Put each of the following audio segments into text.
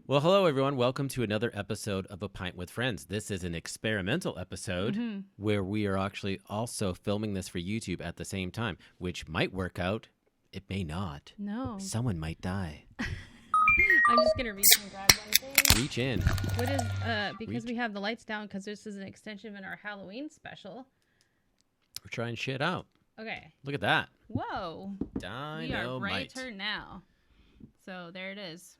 Well, hello, everyone. Welcome to another episode of A Pint with Friends. This is an experimental episode where we are actually also filming this for YouTube at the same time, which might work out. It may not. No. Someone might die. I'm just going to reach and grab one thing. Reach in. What is, because we have the lights down, because this is an extension in our Halloween special. We're trying shit out. Okay. Look at that. Whoa. Dynamite. We are brighter now. So there it is.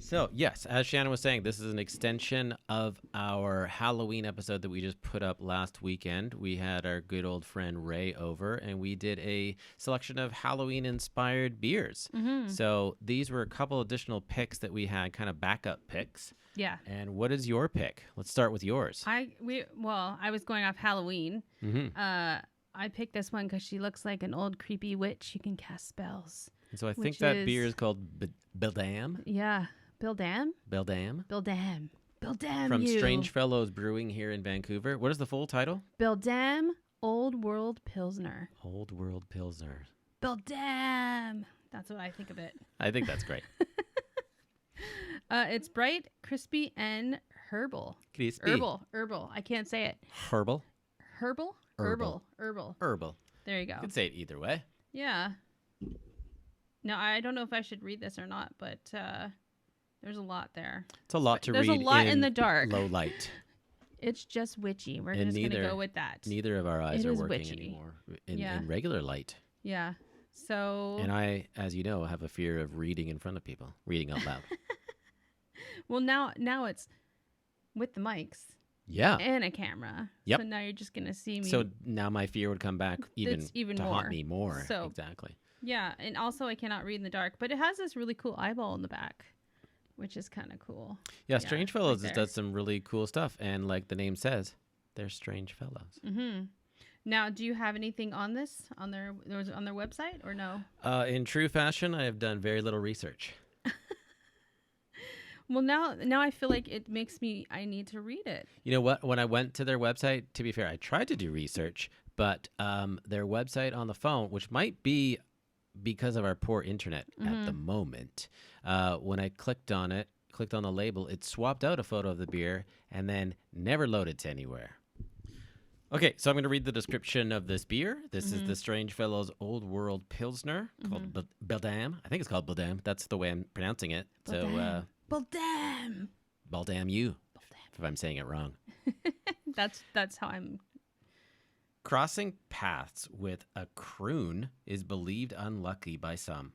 So, yes, as Shannon was saying, this is an extension of our Halloween episode that we just put up last weekend. We had our good old friend Ray over, and we did a selection of Halloween-inspired beers. So these were a couple additional picks that we had, kind of backup picks. Yeah. And what is your pick? Let's start with yours. I was going off Halloween. I picked this one because she looks like an old creepy witch who can cast spells. And so I think that beer is called Beldamn. Yeah. Beldamn? Beldamn. Beldamn. Beldamn. From Strange Fellows Brewing here in Vancouver. What is the full title? Beldamn Old World Pilsner. Old World Pilsner. Beldamn. That's what I think of it. I think that's great. It's bright, crispy, and herbal. Crispy. Herbal. I can't say it. Herbal. Herbal? Herbal. There you go. You could say it either way. Yeah. No, I don't know if I should read this or not, but there's a lot there. It's a lot to read. There's a lot in the dark. Low light. It's just witchy. We're just going to go with that. Neither of our eyes are working witchy. anymore in regular light. Yeah. So. And I, as you know, have a fear of reading in front of people, reading out loud. Well, now it's with the mics. Yeah. And a camera. Yep. So now you're just going to see me. So now my fear would come back even to more. haunt me more. So, exactly. Yeah. And also I cannot read in the dark, but it has this really cool eyeball in the back, which is kind of cool. Yeah. Strange Fellows does some really cool stuff. And like the name says, they're strange fellows. Mm-hmm. Now, do you have anything on this, on their website or no? In true fashion, I have done very little research. Well, now I feel like it makes me, I need to read it. You know what? When I went to their website, to be fair, I tried to do research, but their website on the phone, which might be because of our poor internet at the moment, when I clicked on the label, it swapped out a photo of the beer and then never loaded to anywhere. Okay, so I'm going to read the description of this beer. This is the Strange Fellows Old World Pilsner called Beldamn. I think it's called Beldamn. That's the way I'm pronouncing it. Beldamn. So, Beldamn you, if I'm saying it wrong. That's how I'm. Crossing paths with a croon is believed unlucky by some.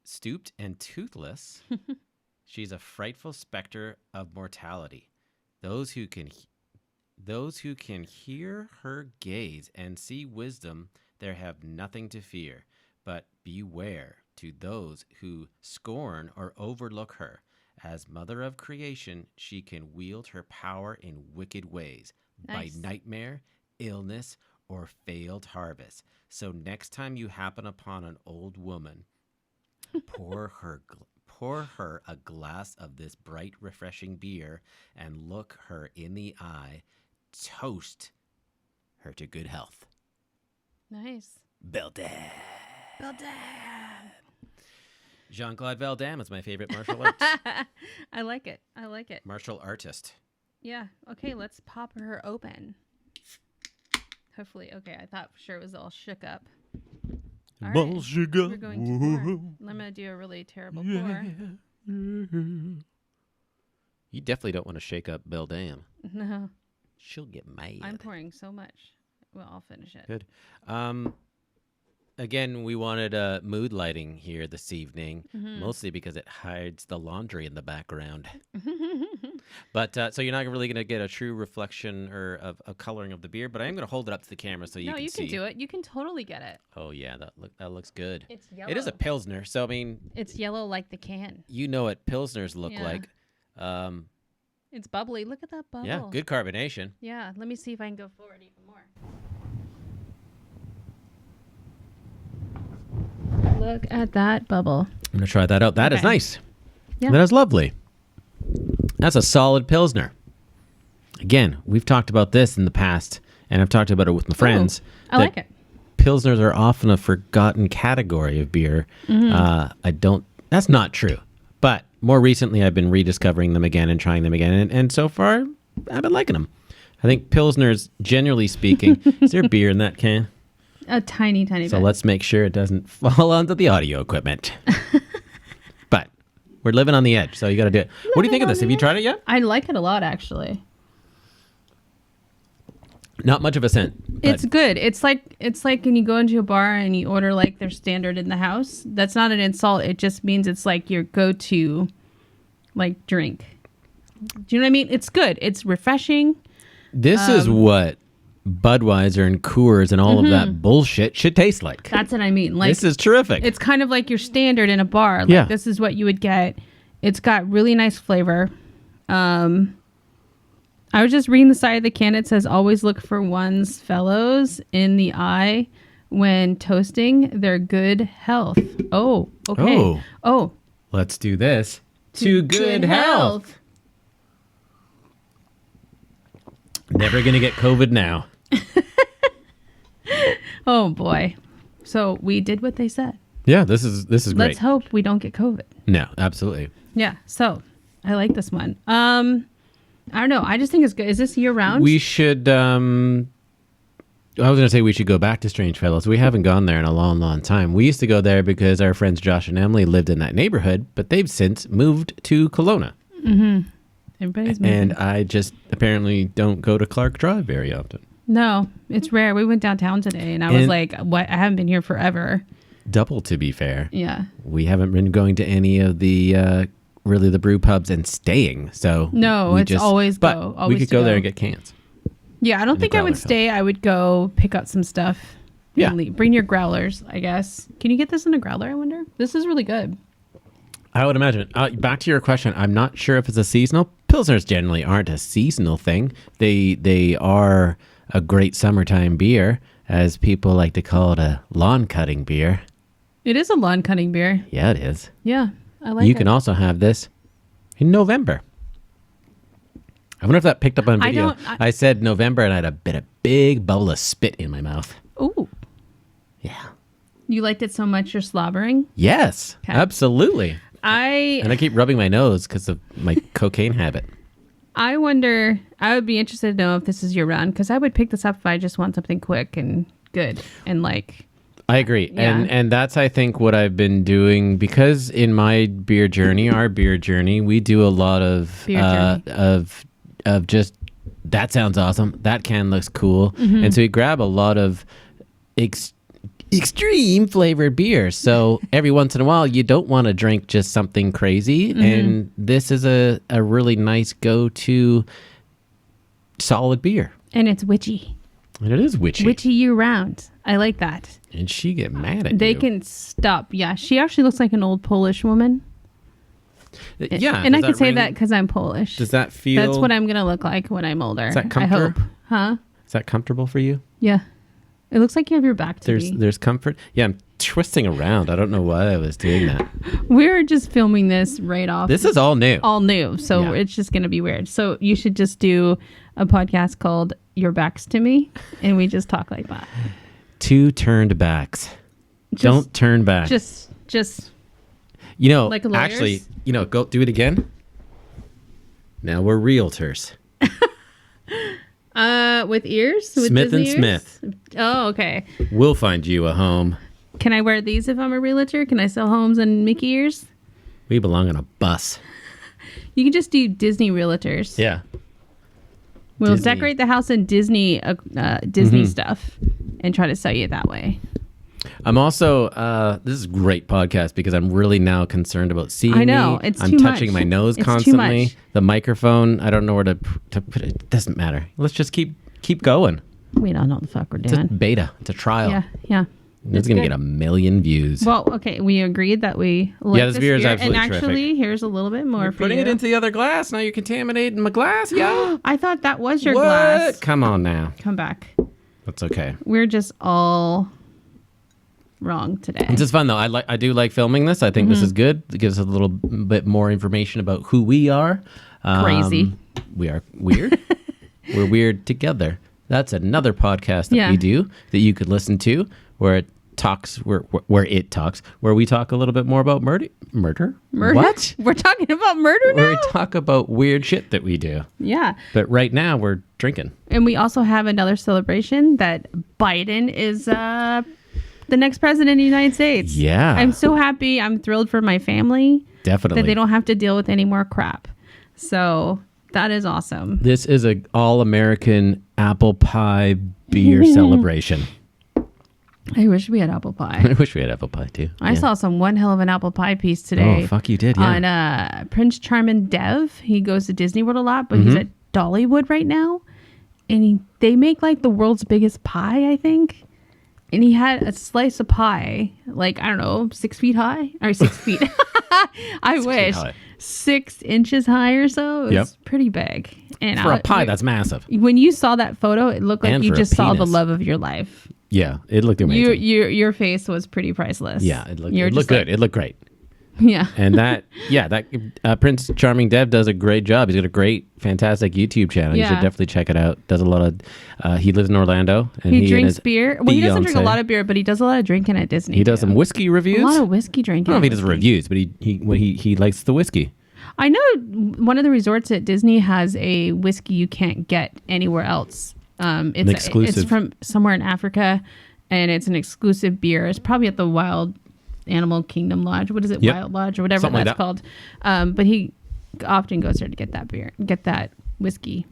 Stooped and toothless, she's a frightful specter of mortality. Those who can hear her gaze and see wisdom, there have nothing to fear. But beware to those who scorn or overlook her. As mother of creation, she can wield her power in wicked ways, by nightmare, illness, or failed harvest. So next time you happen upon an old woman, pour her a glass of this bright, refreshing beer and look her in the eye. Toast her to good health. Nice. Beldamn. Beldamn. Jean-Claude Van Damme is my favorite martial arts. I like it. Martial artist. Yeah. Okay, let's pop her open. Hopefully. Okay, I thought for sure it was all shook up. All right. We're going to pour. I'm going to do a really terrible pour. You definitely don't want to shake up Beldamn. No. She'll get mad. I'm pouring so much. Well, I'll finish it. Good. Again, we wanted mood lighting here this evening, mostly because it hides the laundry in the background. But so you're not really going to get a true reflection or of a coloring of the beer, but I am going to hold it up to the camera so you can see. No, you can do it. You can totally get it. Oh, yeah, that looks good. It's yellow. It is a Pilsner, so I mean... It's yellow like the can. You know what Pilsners look like. It's bubbly. Look at that bubble. Yeah, good carbonation. Yeah, let me see if I can go forward even more. Look at that bubble. I'm going to try that out. That is nice. Yeah. That is lovely. That's a solid Pilsner. Again, we've talked about this in the past, and I've talked about it with my friends. I like it. Pilsners are often a forgotten category of beer. That's not true. But more recently, I've been rediscovering them again and trying them again. And so far, I've been liking them. I think Pilsners, generally speaking, is there beer in that can? A tiny bit. So let's make sure it doesn't fall onto the audio equipment. But we're living on the edge, so you got to do it. What do you think of this? Have you tried it yet? I like it a lot, actually. Not much of a scent. It's good. It's like when you go into a bar and you order like their standard in the house. That's not an insult. It just means it's like your go-to like drink. Do you know what I mean? It's good. It's refreshing. This is what Budweiser and Coors and all of that bullshit should taste like. That's what I mean. Like, this is terrific. It's kind of like your standard in a bar. Like, yeah. This is what you would get. It's got really nice flavor. I was just reading the side of the can. It says, always look for one's fellows in the eye when toasting their good health. Oh, okay. Oh. Let's do this. To good health. Never going to get COVID now. Oh, boy. So we did what they said. Yeah, this is great. Let's hope we don't get COVID. No, absolutely. Yeah, so I like this one. I don't know. I just think it's good. Is this year round? We should, I was going to say we should go back to Strange Fellows. We haven't gone there in a long, long time. We used to go there because our friends Josh and Emily lived in that neighborhood, but they've since moved to Kelowna. Mm-hmm. Everybody's moving. And I just apparently don't go to Clark Drive very often. No, it's rare. We went downtown today, and I was like, "What? I haven't been here forever." Double, to be fair. Yeah. We haven't been going to any of the really the brew pubs and staying. So no, it's always but go. Always we could go there and get cans. Yeah, I don't think I would stay. I would go pick up some stuff. Yeah. Bring your growlers, I guess. Can you get this in a growler, I wonder? This is really good. I would imagine. Back to your question, I'm not sure if it's a seasonal. Pilsners generally aren't a seasonal thing. They are a great summertime beer, as people like to call it, a lawn cutting beer. It is a lawn cutting beer. Yeah, it is. Yeah, I like it. You can also have this in November. I wonder if that picked up on video. I said November, and I had a big bubble of spit in my mouth. Ooh. Yeah. You liked it so much you're slobbering? Yes, absolutely. And I keep rubbing my nose because of my cocaine habit. I wonder, I would be interested to know if this is year round, because I would pick this up if I just want something quick and good and like. I agree. Yeah. And that's, I think, what I've been doing, because in my beer journey, our beer journey, we do a lot of just, that sounds awesome. That can looks cool. Mm-hmm. And so we grab a lot of extreme flavored beer. So every once in a while, you don't want to drink just something crazy. Mm-hmm. And this is a really nice go-to solid beer. And it's witchy. And it is witchy. Witchy year round. I like that. And she get mad at They you. can stop. Yeah, she actually looks like an old Polish woman. Yeah. And I can say that because I'm Polish. Does that feel... That's what I'm going to look like when I'm older. Is that comfortable? I hope. Huh? Is that comfortable for you? Yeah. It looks like you have your back to me. There's comfort. Yeah, I'm twisting around. I don't know why I was doing that. We're just filming this right off. This is all new. All new. So it's just going to be weird. So you should just do a podcast called Your Back's to Me. And we just talk like that. Two turned backs. Don't turn back. Just. You know, like lawyers? Actually, go do it again. Now we're realtors. With ears? With Smith Disney and ears? Smith. Oh, okay. We'll find you a home. Can I wear these if I'm a realtor? Can I sell homes and Mickey ears? We belong on a bus. You can just do Disney realtors. Yeah. We'll decorate the house in Disney stuff and try to sell you that way. I'm also, this is a great podcast because I'm really now concerned about seeing me. I know. It's I'm too touching much. my nose It's constantly. too much. The microphone, I don't know where to put it. It doesn't matter. Let's just keep going. We don't know what the fuck we're It's a doing. beta. It's a trial. Yeah. It's going to get 1 million views. Well, okay. We agreed that we like this beer is absolutely and actually, terrific. here's a little bit more You're for putting you. it into the other glass. Now you're contaminating my glass, yo. I thought that was your What? glass. Come on now. Come back. That's okay. We're just all wrong today. It's just fun though. I do like filming this. I think this is good. It gives us a little bit more information about who we are. Crazy. We are weird. We're weird together. That's another podcast that we do that you could listen to, where it talks where we talk a little bit more about murder. What? We're talking about murder now? We talk about weird shit that we do. Yeah. But right now we're drinking. And we also have another celebration that Biden is the next president of the United States. Yeah. I'm so happy. I'm thrilled for my family. Definitely. That they don't have to deal with any more crap. So that is awesome. This is a all-American apple pie beer celebration. I wish we had apple pie. I wish we had apple pie too. I saw one hell of an apple pie piece today. Oh, fuck, you did, yeah. On Prince Charming Dev. He goes to Disney World a lot, but he's at Dollywood right now. And they make like the world's biggest pie, I think. And he had a slice of pie, like, I don't know, 6 feet high? Or 6 feet. I wish. 6 inches high or so. It was pretty big. And for a pie, that's massive. When you saw that photo, it looked like And you for a just saw the penis. love of your life. Yeah, it looked amazing. Your face was pretty priceless. Yeah, it looked good. It looked great. Yeah. And that Prince Charming Dev does a great job. He's got a great, fantastic YouTube channel. You should definitely check it out. Does a lot of, he lives in Orlando. And he drinks beer. Well, he doesn't drink a lot of beer, but he does a lot of drinking at Disney. He does some whiskey reviews. A lot of whiskey drinking. I don't know if he does reviews, but he likes the whiskey. I know one of the resorts at Disney has a whiskey you can't get anywhere else. It's exclusive. It's from somewhere in Africa, and it's an exclusive beer. It's probably at the Wild Animal Kingdom Lodge. What is it? Wild Lodge or whatever Something that's called. But he often goes there to get that beer, get that whiskey,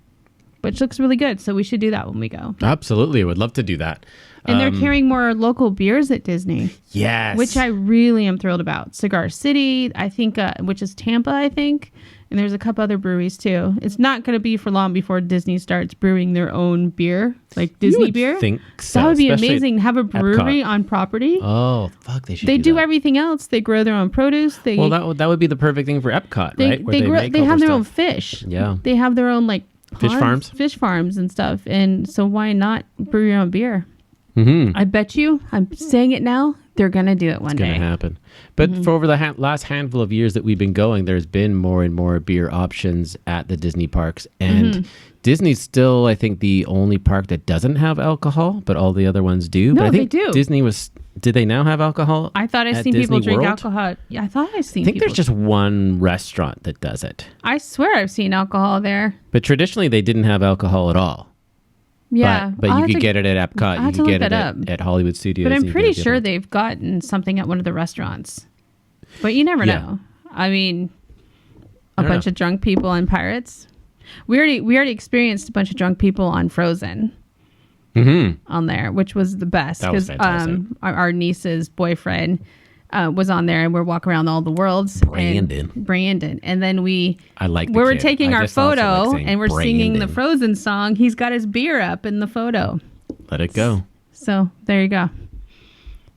which looks really good. So we should do that when we go. Absolutely. I would love to do that. And they're carrying more local beers at Disney. Yes. Which I really am thrilled about. Cigar City, I think, which is Tampa, I think. And there's a couple other breweries, too. It's not going to be for long before Disney starts brewing their own beer, like Disney beer. I think so. That would be amazing. Have a brewery Epcot. on property. Oh, fuck. They should They do that. everything else. They grow their own produce. Well, that would be the perfect thing for Epcot, right? Where they have their own fish. Yeah. They have their own, like, Fish farms? Fish farms and stuff. And so why not brew your own beer? Mm-hmm. I bet you, I'm saying it now, they're going to do it one day. It's going to happen. But for over the last handful of years that we've been going, there's been more and more beer options at the Disney parks. And Disney's still, I think, the only park that doesn't have alcohol, but all the other ones do. No, but I think they do. Disney did they now have alcohol? I thought I'd seen Disney people drink World? alcohol. Yeah, I thought I'd seen I think people. there's just one restaurant that does it. I swear I've seen alcohol there. But traditionally, they didn't have alcohol at all. Yeah. But you could get it at Epcot. You could get it at Hollywood Studios. But I'm pretty sure they've gotten something at one of the restaurants. But you never know. I mean, a bunch of drunk people on Pirates. We already experienced a bunch of drunk people on Frozen. On there, which was the best because our niece's boyfriend was on there, and we're walking around all the worlds. Brandon, and then we were taking our photo, and we're singing the Frozen song. He's got his beer up in the photo. Let it go. So there you go.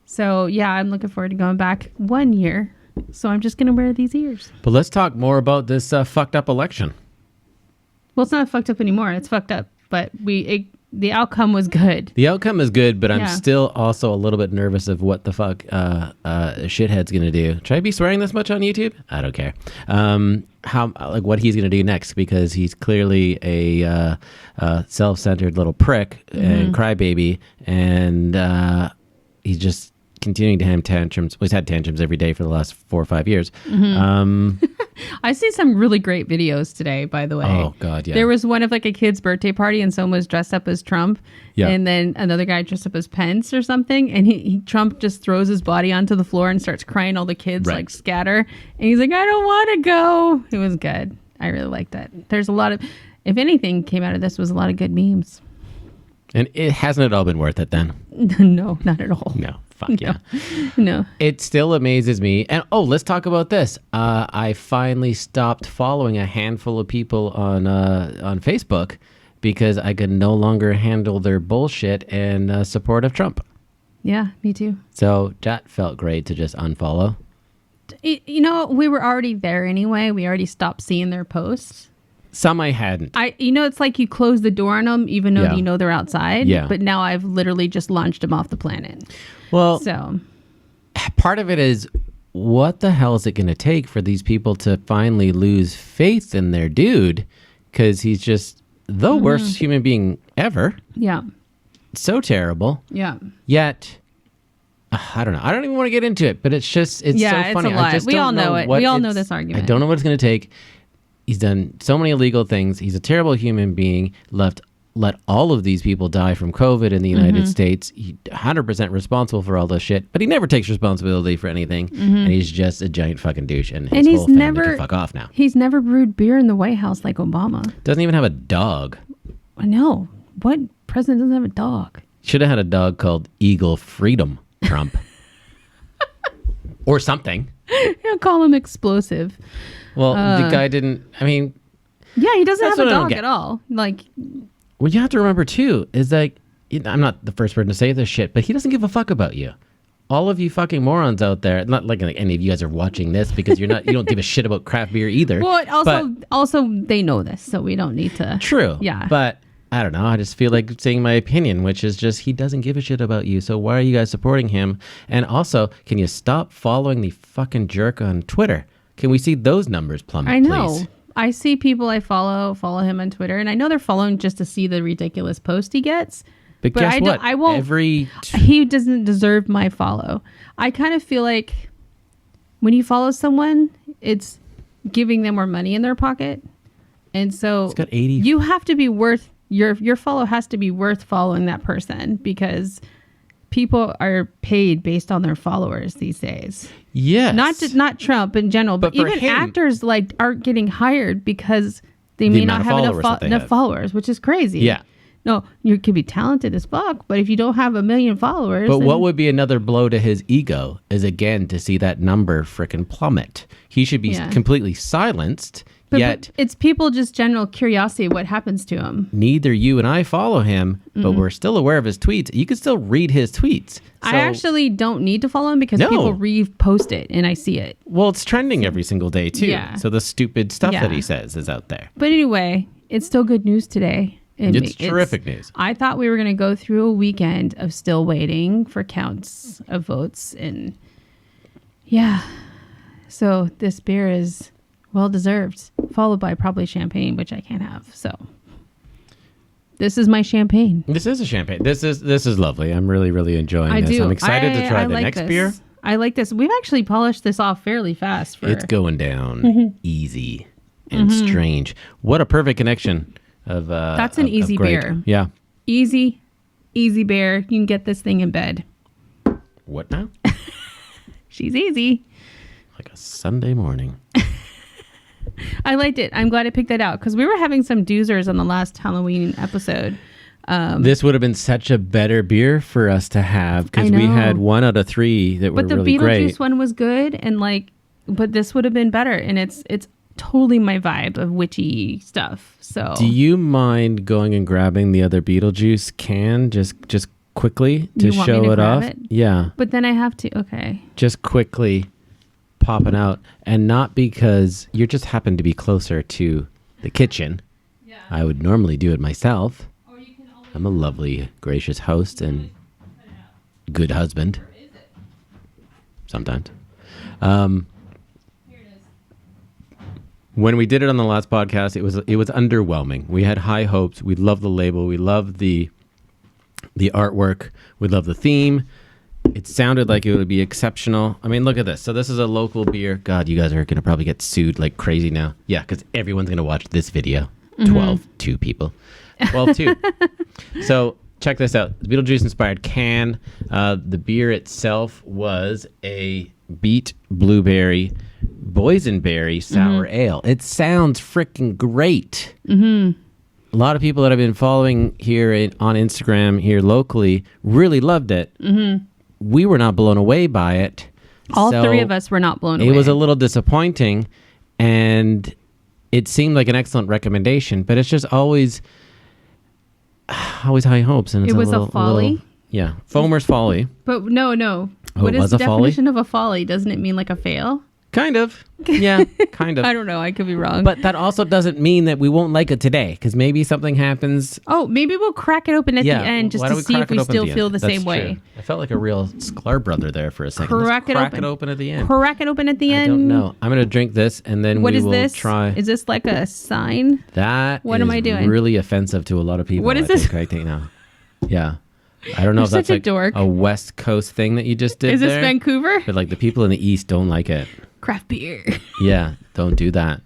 So yeah, I'm looking forward to going back 1 year. So I'm just gonna wear these ears. But let's talk more about this fucked up election. Well, it's not fucked up anymore. It's fucked up, but the outcome was good. The outcome is good, but I'm still also a little bit nervous of what the fuck shithead's gonna do. Should I be swearing this much on YouTube? I don't care. What he's gonna do next, because he's clearly a self-centered little prick and crybaby, and he's just continuing to have tantrums. Well, he's had tantrums every day for the last 4 or 5 years. I see some really great videos today, by the way. Oh, God, yeah. There was one of like a kid's birthday party and someone was dressed up as Trump. Yeah. And then another guy dressed up as Pence or something. And Trump just throws his body onto the floor and starts crying. All the kids like scatter. And he's like, I don't want to go. It was good. I really liked that. There's a lot of, if anything came out of this, was a lot of good memes. And hasn't it all been worth it then? No, not at all. No. Fuck yeah. No. It still amazes me. And let's talk about this. I finally stopped following a handful of people on Facebook because I could no longer handle their bullshit and support of Trump. Yeah, me too. So that felt great to just unfollow. You know, we were already there anyway. We already stopped seeing their posts. Some I hadn't. It's like you close the door on them even though you know they're outside. Yeah. But now I've literally just launched them off the planet. Well, so part of it is, what the hell is it going to take for these people to finally lose faith in their dude? Because he's just the worst human being ever. Yeah. So terrible. Yeah. Yet I don't know. I don't even want to get into it, but it's so funny. It's a lot. I just We don't all know it. We all know this I argument. don't know what it's going to take. He's done so many illegal things. He's a terrible human being. Let all of these people die from COVID in the United States. He's 100% responsible for all this shit, but he never takes responsibility for anything. And he's just a giant fucking douche. And his whole family can fuck off now. He's never brewed beer in the White House like Obama. Doesn't even have a dog. I know. What president doesn't have a dog? Should have had a dog called Eagle Freedom Trump. Or something. I'll call him explosive. Well, the guy didn't, I mean. Yeah, he doesn't have a dog at all. Like. What you have to remember, too, is like, I'm not the first person to say this shit, but he doesn't give a fuck about you. All of you fucking morons out there, not like any of you guys are watching this because you don't give a shit about craft beer either. Well, also they know this, so we don't need to. True. Yeah. But I don't know. I just feel like saying my opinion, which is just he doesn't give a shit about you. So why are you guys supporting him? And also, can you stop following the fucking jerk on Twitter? Can we see those numbers plummet, I know. please? I see people I follow him on Twitter, and I know they're following just to see the ridiculous post he gets. But guess what? I won't. He doesn't deserve my follow. I kind of feel like when you follow someone, it's giving them more money in their pocket, and so it's got 80. You have to be worth your follow has to be worth following that person because people are paid based on their followers these days. Yes. Not Trump in general, but even actors like aren't getting hired because they may not have enough followers, which is crazy. Yeah. No, you could be talented as fuck, but if you don't have 1 million followers. But what would be another blow to his ego is, again, to see that number frickin' plummet. He should be completely silenced, but it's people just general curiosity what happens to him. Neither you and I follow him, but we're still aware of his tweets. You can still read his tweets. I actually don't need to follow him because people repost it and I see it. Well, it's trending every single day, too. Yeah. So the stupid stuff that he says is out there. But anyway, it's still good news today. It's terrific news. I thought we were going to go through a weekend of still waiting for counts of votes. And yeah, so this beer is well-deserved, followed by probably champagne, which I can't have. So this is my champagne. This is a champagne. This is lovely. I'm really, really enjoying this. I'm excited to try the next beer. I like this. We've actually polished this off fairly fast. It's going down easy and strange. What a perfect connection. That's an easy beer. Yeah. Easy beer. You can get this thing in bed. What now? She's easy. Like a Sunday morning. I liked it. I'm glad I picked that out because we were having some doozers on the last Halloween episode. This would have been such a better beer for us to have because we had 1 out of 3 that were really great. But the Beetlejuice one was good, and but this would have been better, and it's totally my vibe of witchy stuff. So, do you mind going and grabbing the other Beetlejuice can just quickly to show it off? Yeah. But then I have to. Okay. Just quickly popping out, and not because you just happen to be closer to the kitchen. Yeah. I would normally do it myself. Or you can I'm a lovely, gracious host and good husband. Or is it? Sometimes. When we did it on the last podcast, it was underwhelming. We had high hopes. We loved the label. We loved the artwork. We loved the theme. It sounded like it would be exceptional. I mean, look at this. So this is a local beer. God, you guys are going to probably get sued like crazy now. Yeah, because everyone's going to watch this video. 12-2 people. 12-2. So check this out. The Beetlejuice-inspired can. The beer itself was a beet blueberry boysenberry sour ale. It sounds freaking great. A lot of people that I've been following here on Instagram here locally really loved it. We were not blown away by it. All 3 of us were not blown away. It was a little disappointing, and it seemed like an excellent recommendation, but it's just always high hopes. And it's it was a folly? Yeah. Foamer's folly. But no. Oh, what is the definition of a folly? Doesn't it mean like a fail? Kind of. Yeah, kind of. I don't know. I could be wrong. But that also doesn't mean that we won't like it today, because maybe something happens. Oh, maybe we'll crack it open at the end just to see if we still feel the same way. I felt like a real Sklar brother there for a second. Crack it open at the end. Crack it open at the end. I don't know. I'm going to drink this, and then we will try. Is this like a sign? What am I doing? Really offensive to a lot of people. What is this? I think now. Yeah. I don't know You're if that's such a like dork. a West Coast thing that you just did. Is this there, Vancouver? But like the people in the East don't like it. Craft beer. Yeah, don't do that.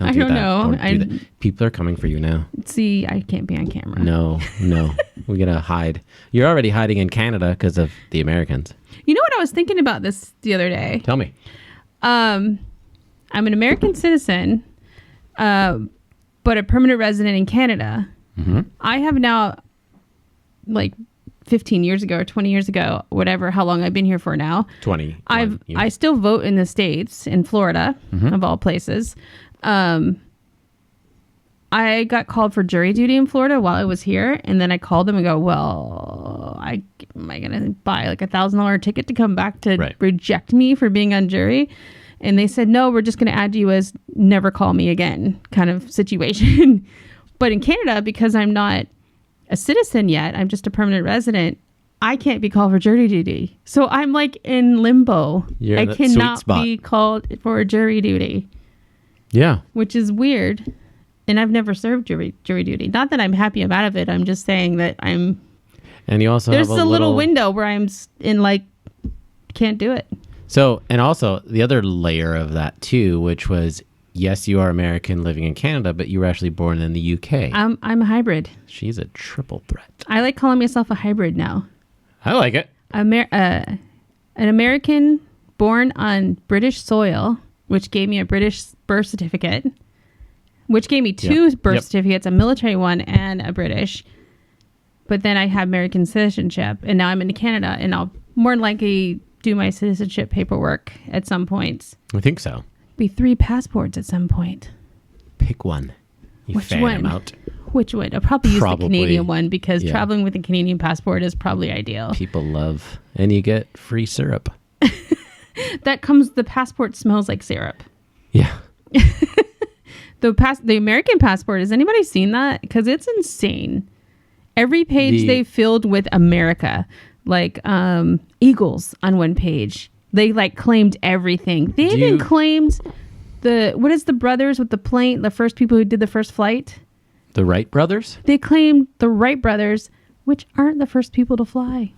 I don't know. Don't do that. People are coming for you now. See, I can't be on camera. No. We gotta hide. You're already hiding in Canada because of the Americans. You know what I was thinking about this the other day? Tell me. I'm an American citizen, but a permanent resident in Canada. Mm-hmm. I have now, like 15 years ago or 20 years ago, whatever, how long I've been here for now. 20. I still vote in the States, in Florida, of all places. I got called for jury duty in Florida while I was here, and then I called them and go, well, am I going to buy like $1,000 ticket to come back to reject me for being on jury? And they said, no, we're just going to add you as never call me again kind of situation. But in Canada, because I'm not a citizen yet, I'm just a permanent resident, I can't be called for jury duty. So I'm like in limbo. I cannot be called for jury duty. Yeah. Which is weird. And I've never served jury duty. Not that I'm happy about it. I'm just saying that I'm... And you also there's have a little window where I'm in like, can't do it. So, and also the other layer of that too, which was, yes, you are American living in Canada, but you were actually born in the UK. I'm a hybrid. She's a triple threat. I like calling myself a hybrid now. I like it. An American born on British soil, which gave me a British birth certificate, which gave me two birth certificates, a military one and a British. But then I have American citizenship, and now I'm in Canada, and I'll more than likely do my citizenship paperwork at some point. I think so. Be 3 passports at some point. Pick one. Which one? Out. Which one? I'll probably use the Canadian one because traveling with a Canadian passport is probably ideal. People love, and you get free syrup. The passport smells like syrup. Yeah. The American passport, has anybody seen that? Because it's insane. Every page they filled with America, like eagles on one page. They like claimed everything. They even claimed what is the brothers with the plane, the first people who did the first flight? The Wright brothers? They claimed the Wright brothers, which aren't the first people to fly.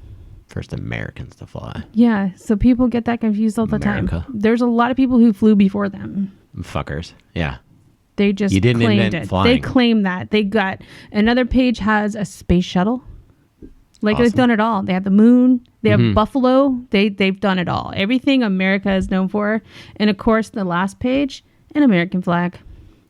First Americans to fly. Yeah, so people get that confused all the time. There's a lot of people who flew before them. Fuckers. Yeah. They just claimed it. Flying. They claim that. They got another page has a space shuttle. Like they've done it all. They have the moon. They have Buffalo. They've done it all. Everything America is known for. And of course, the last page, an American flag.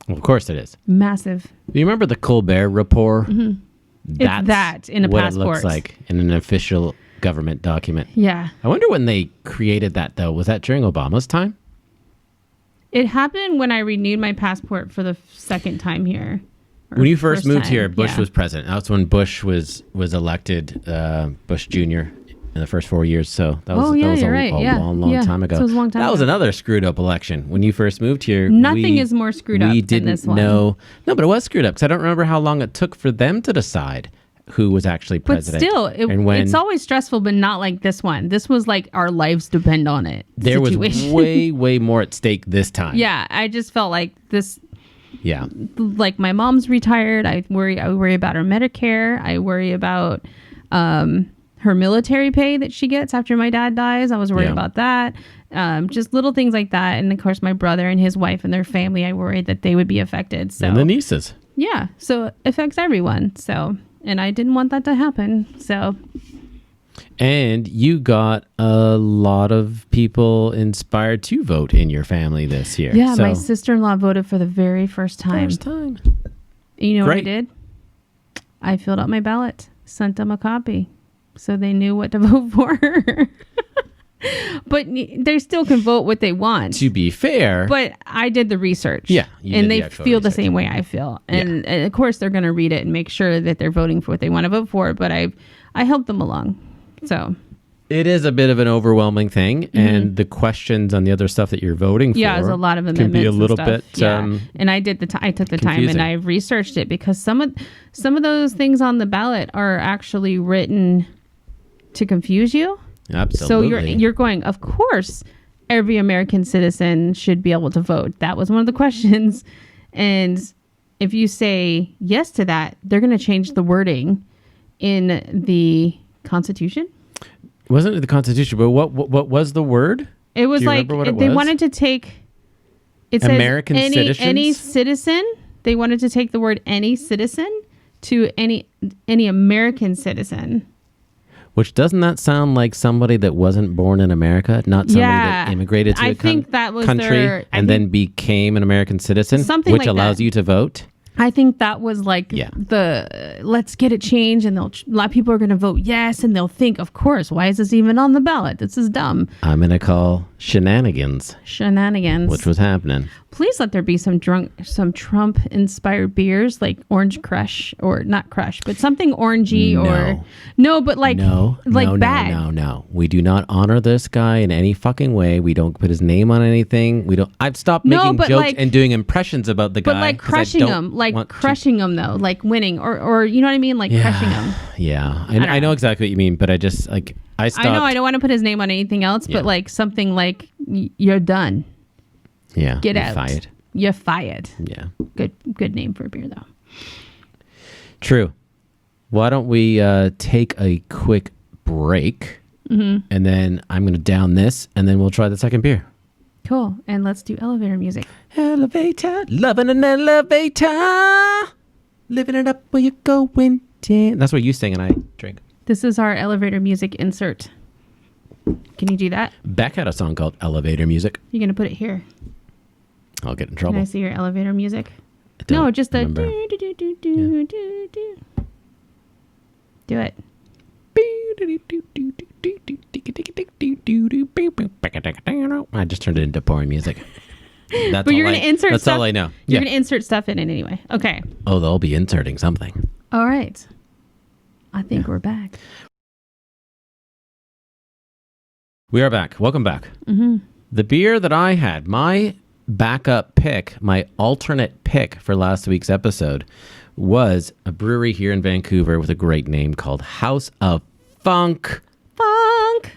Well, of course it is. Massive. Do you remember the Colbert Report? Mm-hmm. It's that in a what passport. It looks like in an official government document. Yeah. I wonder when they created that, though. Was that during Obama's time? It happened when I renewed my passport for the second time here. When you first moved here, Bush was president. That's when Bush was elected, Bush Jr. in the first 4 years. So that was, a long time ago. So it was a long time that ago. was another screwed up election. When you first moved here, nothing is more screwed up than this one. No, but it was screwed up because I don't remember how long it took for them to decide who was actually president. But still, it's always stressful, but not like this one. This was like our lives depend on it. There was way more at stake this time. Yeah, I just felt like this. Yeah. Like my mom's retired. I worry about her Medicare. I worry about her military pay that she gets after my dad dies. I was worried about that. Just little things like that. And of course, my brother and his wife and their family, I worried that they would be affected. So and the nieces. Yeah. So it affects everyone. So, and I didn't want that to happen. So. And you got a lot of people inspired to vote in your family this year. Yeah, my sister-in-law voted for the very first time. You know what I did? I filled out my ballot, sent them a copy, so they knew what to vote for. But they still can vote what they want. To be fair. But I did the research. Yeah. And they feel the same way I feel. And of course, they're going to read it and make sure that they're voting for what they want to vote for. But I helped them along. So it is a bit of an overwhelming thing, and the questions on the other stuff that you're voting for, there's a lot of amendments. Can be a little bit. And I did I took the time and I researched it because some of those things on the ballot are actually written to confuse you. Absolutely. So you're going, of course, every American citizen should be able to vote. That was one of the questions, and if you say yes to that, they're going to change the wording in the Constitution? Wasn't it the Constitution? But what was the word? It was like they wanted to take. It says American citizens? Any citizen. They wanted to take the word any citizen to any American citizen. Which doesn't that sound like somebody that wasn't born in America, not somebody that immigrated to a country and then became an American citizen, which like allows you to vote? I think that was like the let's get it changed, and a lot of people are going to vote yes, and they'll think, of course, why is this even on the ballot? This is dumb. I'm going to call shenanigans. Which was happening. Please let there be some Trump-inspired beers like Orange Crush, or not Crush, but something orangey bad. No. We do not honor this guy in any fucking way. We don't put his name on anything. We don't. I've stopped making jokes and doing impressions about the guy. But like crushing him, though, like winning, or you know what I mean, like crushing him. Yeah, I know exactly what you mean, but I just like I stopped. I know I don't want to put his name on anything else, but like something like you're done. Yeah. Get out. Fired. You're fired. Yeah. Good name for a beer, though. True. Why don't we take a quick break, and then I'm going to down this, and then we'll try the second beer. Cool. And let's do elevator music. Elevator, loving an elevator, living it up where you're going. That's what you sing and I drink. This is our elevator music insert. Can you do that? Beck had a song called Elevator Music. You're going to put it here. I'll get in trouble. Can I see your elevator music? No, just the do. Do it. I just turned it into porn music. But you're going to insert that's stuff. All I know. You're going to insert stuff in it anyway. Okay. Oh, they'll be inserting something. All right. I think we're back. We are back. Welcome back. Mm-hmm. The beer that I had, my backup pick, my alternate pick for last week's episode, was a brewery here in Vancouver with a great name called House of Funk.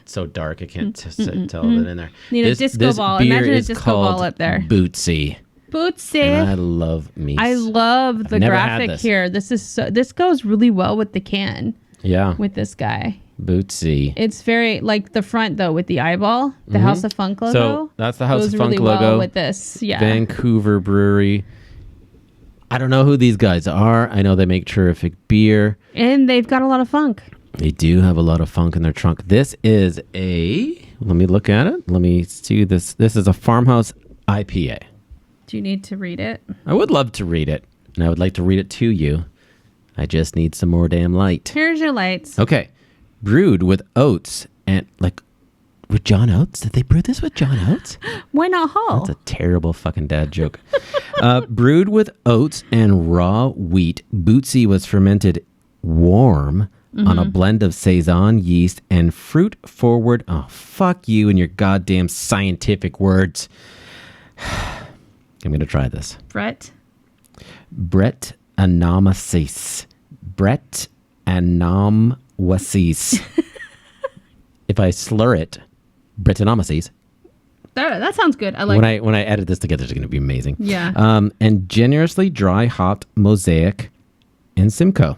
It's so dark, I can't tell it in there. Need a disco ball. Imagine a disco ball up there. Bootsy. And I love me. I love the graphic here. This goes really well with the can. Yeah. With this guy. Bootsy. It's very like the front though with the eyeball, the House of Funk logo. So that's the House of Funk really logo. Well with this, yeah. Vancouver brewery. I don't know who these guys are. I know they make terrific beer, and they've got a lot of funk. They do have a lot of funk in their trunk. This is let me look at it. Let me see this. This is a Farmhouse IPA. Do you need to read it? I would love to read it, and I would like to read it to you. I just need some more damn light. Here's your lights. Okay. Brewed with oats and with John Oates? Did they brew this with John Oates? Why not Hull? That's a terrible fucking dad joke. Brewed with oats and raw wheat, Bootsy was fermented warm on a blend of Saison yeast and fruit forward. Oh, fuck you and your goddamn scientific words. I'm going to try this. Brett Anamasis. If I slur it, Brettanomyces. That sounds good. I like when I edit this together, it's going to be amazing. Yeah. And generously dry hopped Mosaic and Simcoe.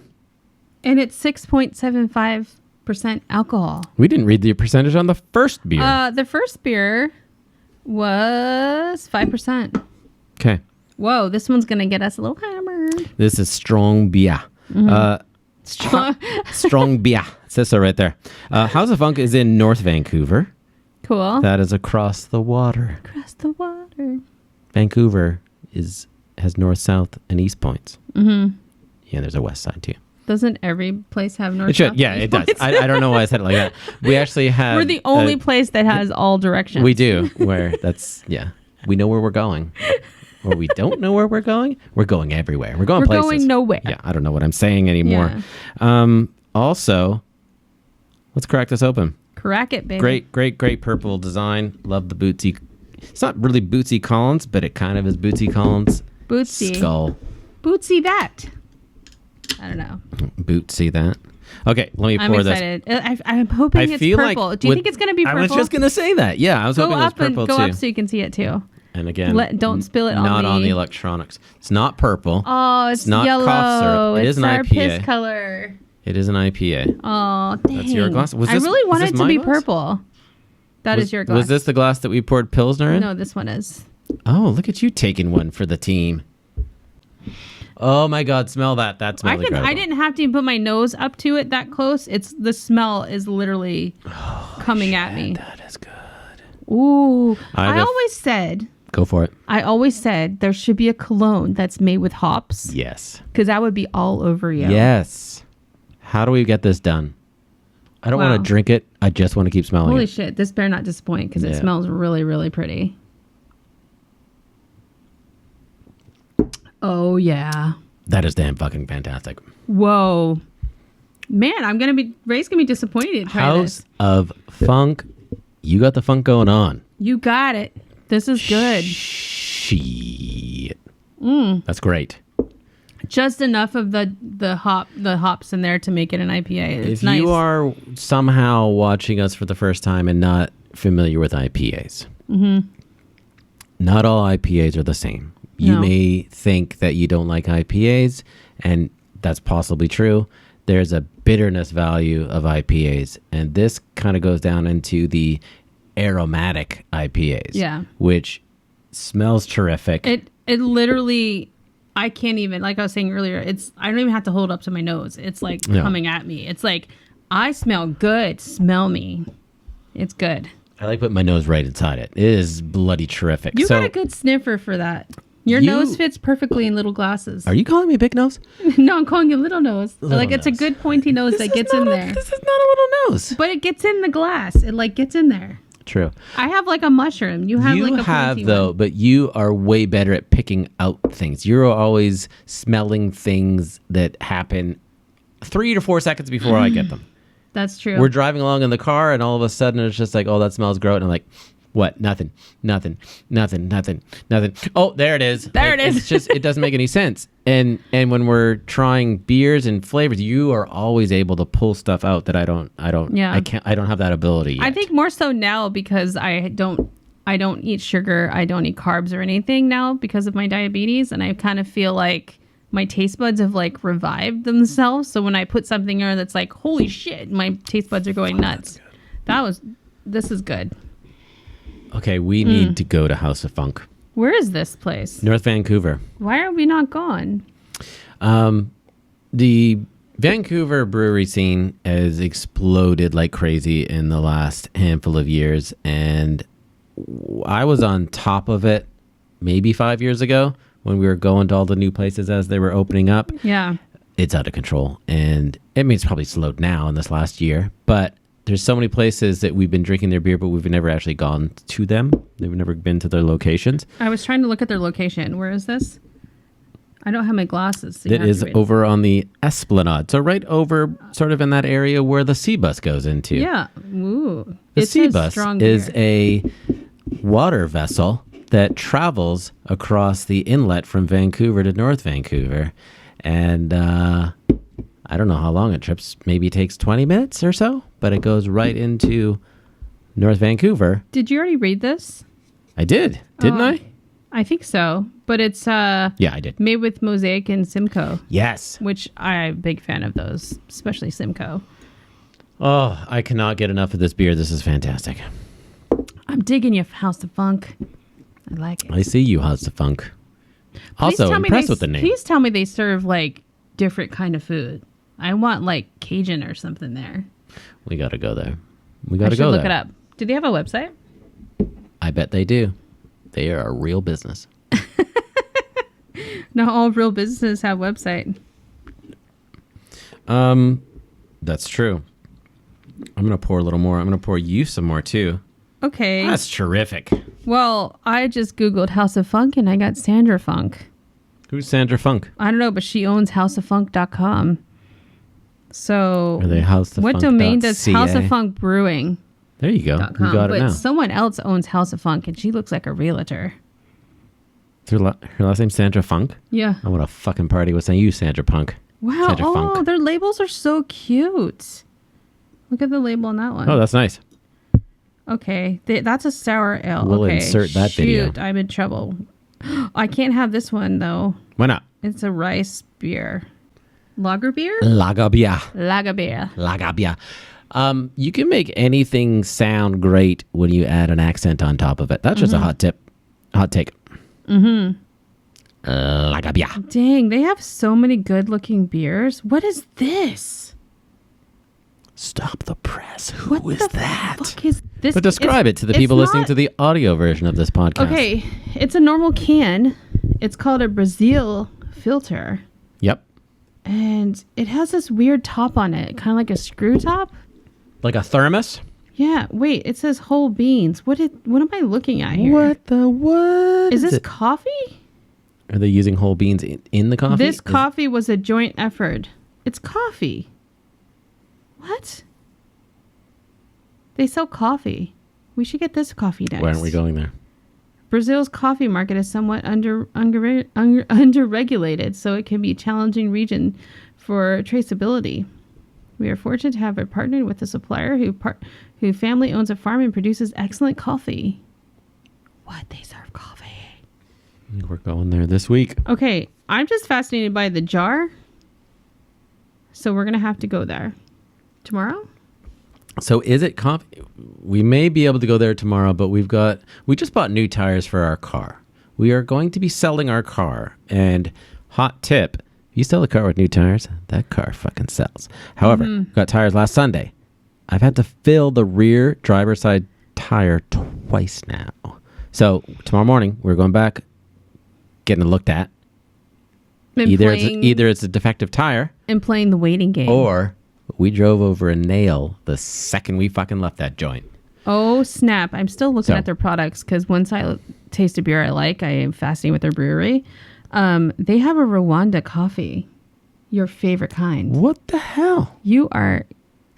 And it's 6.75% alcohol. We didn't read the percentage on the first beer. The first beer was 5%. Okay. Whoa, this one's going to get us a little hammered. This is strong beer. Strong beer. It says so right there. House of Funk is in North Vancouver. Cool. That is across the water. Across the water. Vancouver has north, south, and east points. Mm-hmm. Yeah, there's a west side too. Doesn't every place have north? It should. Yeah, it does. I don't know why I said it like that. We actually have. We're the only place that has all directions. We do. Where we know where we're going. Or we don't know where we're going. We're going everywhere. We're going places. We're going nowhere. Yeah, I don't know what I'm saying anymore. Yeah. Also, let's crack this open. Crack it, baby. Great purple design. Love the Bootsy. It's not really Bootsy Collins, but it kind of is Bootsy Collins. Bootsy. Skull. Bootsy that. I don't know. Bootsy that. Okay, let me pour this. I'm excited. I'm hoping it's purple. Do you think it's going to be purple? I was just going to say that. Yeah, I was hoping it was purple too. Go up so you can see it too. And again, don't spill it on me. Not on the electronics. It's not purple. Oh, it's not yellow. cough syrup. It is an our IPA. piss color. It is an IPA. Oh, dang. That's your glass? I really wanted it to be purple. That is your glass. Was this the glass that we poured Pilsner in? No, this one is. Oh, look at you taking one for the team. Oh my God, smell that. That smells incredible. I didn't have to even put my nose up to it that close. The smell is literally coming at me. That is good. Ooh. I always said. Go for it. I always said there should be a cologne that's made with hops. Yes. Because that would be all over you. Yes. How do we get this done? I don't want to drink it. I just want to keep smelling it. Holy shit. This better not disappoint because it smells really, really pretty. Oh, yeah. That is damn fucking fantastic. Whoa. Man, Ray's going to be disappointed. House of Funk. You got the funk going on. You got it. This is good. Shit. That's great. Just enough of the hops in there to make it an IPA. It's nice. If you are somehow watching us for the first time and not familiar with IPAs, not all IPAs are the same. You may think that you don't like IPAs, and that's possibly true. There's a bitterness value of IPAs, and this kind of goes down into the aromatic IPAs, which smells terrific. It literally, I can't even, like I was saying earlier, I don't even have to hold it up to my nose. It's like coming at me. It's like, I smell good. Smell me. It's good. I like putting my nose right inside it. It is bloody terrific. You got a good sniffer for that. Your nose fits perfectly in little glasses. Are you calling me big nose? No, I'm calling you little nose. It's a good pointy nose that gets in there. This is not a little nose. But it gets in the glass. It gets in there. True. I have like a mushroom. You have like a pointy one. But you are way better at picking out things. You're always smelling things that happen 3 to 4 seconds before I get them. That's true. We're driving along in the car, and all of a sudden it's just like, oh, that smells gross. And I'm like, what? Nothing. Oh, there it is. It is. It's just, it doesn't make any sense. And when we're trying beers and flavors, you are always able to pull stuff out that I don't have that ability yet. I think more so now because I don't eat sugar. I don't eat carbs or anything now because of my diabetes. And I kind of feel like my taste buds have like revived themselves. So when I put something in that's like, holy shit, my taste buds are going nuts. This is good. Okay, we need to go to House of Funk. Where is this place? North Vancouver. Why are we not gone? The Vancouver brewery scene has exploded like crazy in the last handful of years, and I was on top of it maybe 5 years ago when we were going to all the new places as they were opening up. Yeah. It's out of control, and it's probably slowed now in this last year, but there's so many places that we've been drinking their beer, but we've never actually gone to them. We've never been to their locations. I was trying to look at their location. Where is this? I don't have my glasses. So it is over on the Esplanade. So right over sort of in that area where the sea bus goes into. Yeah. Ooh. The sea bus is a water vessel that travels across the inlet from Vancouver to North Vancouver. And I don't know how long it trips. Maybe it takes 20 minutes or so, but it goes right into North Vancouver. Did you already read this? I did. Didn't I? I think so. But it's yeah, I did. Made with Mosaic and Simcoe. Yes. Which I'm a big fan of those, especially Simcoe. Oh, I cannot get enough of this beer. This is fantastic. I'm digging your House of Funk. I like it. I see you, House of Funk. Also impressed with the name. Please tell me they serve like different kind of food. I want like Cajun or something there. We got to go there. We got to go there. Look it up. Do they have a website? I bet they do. They are a real business. Not all real businesses have website. That's true. I'm going to pour a little more. I'm going to pour you some more too. Okay. That's terrific. Well, I just Googled House of Funk and I got Sandra Funk. Who's Sandra Funk? I don't know, but she owns houseoffunk.com. So are they what domain does House of Funk Brewing? There you go. You got it now. Someone else owns House of Funk and she looks like a realtor. Her last name's Sandra Funk? Yeah. I want to fucking party with saying you, Sandra Punk. Wow. Sandra Funk. Their labels are so cute. Look at the label on that one. Oh, that's nice. Okay. That's a sour ale. We'll insert that video. I'm in trouble. I can't have this one, though. Why not? It's a rice beer. Lager beer? Lager beer. Lager beer. Lager beer. You can make anything sound great when you add an accent on top of it. That's just a hot take. Mm-hmm. Lager beer. Dang, they have so many good-looking beers. What is this? Stop the press. Who is that? Fuck is this? But describe it to the people listening to the audio version of this podcast. Okay, it's a normal can. It's called a Brazil filter. Yep. And it has this weird top on it, kind of like a screw top. Like a thermos? Yeah. Wait, it says whole beans. What am I looking at here? What? Is this coffee? Are they using whole beans in the coffee? This coffee was a joint effort. It's coffee. What? They sell coffee. We should get this coffee next. Why aren't we going there? Brazil's coffee market is somewhat underregulated, so it can be a challenging region for traceability. We are fortunate to have partnered with a supplier who family owns a farm and produces excellent coffee. What? They serve coffee. We're going there this week. Okay, I'm just fascinated by the jar, so we're going to have to go there. Tomorrow? So is it coffee? We may be able to go there tomorrow, but we just bought new tires for our car. We are going to be selling our car. And hot tip, you sell a car with new tires, that car fucking sells. However, got tires last Sunday. I've had to fill the rear driver's side tire twice now. So tomorrow morning, we're going back, getting it looked at. Either it's a defective tire. And playing the waiting game. Or we drove over a nail the second we fucking left that joint. Oh, snap. I'm still looking at their products because once I taste a beer I like, I am fascinated with their brewery. They have a Rwanda coffee. Your favorite kind. What the hell? You are...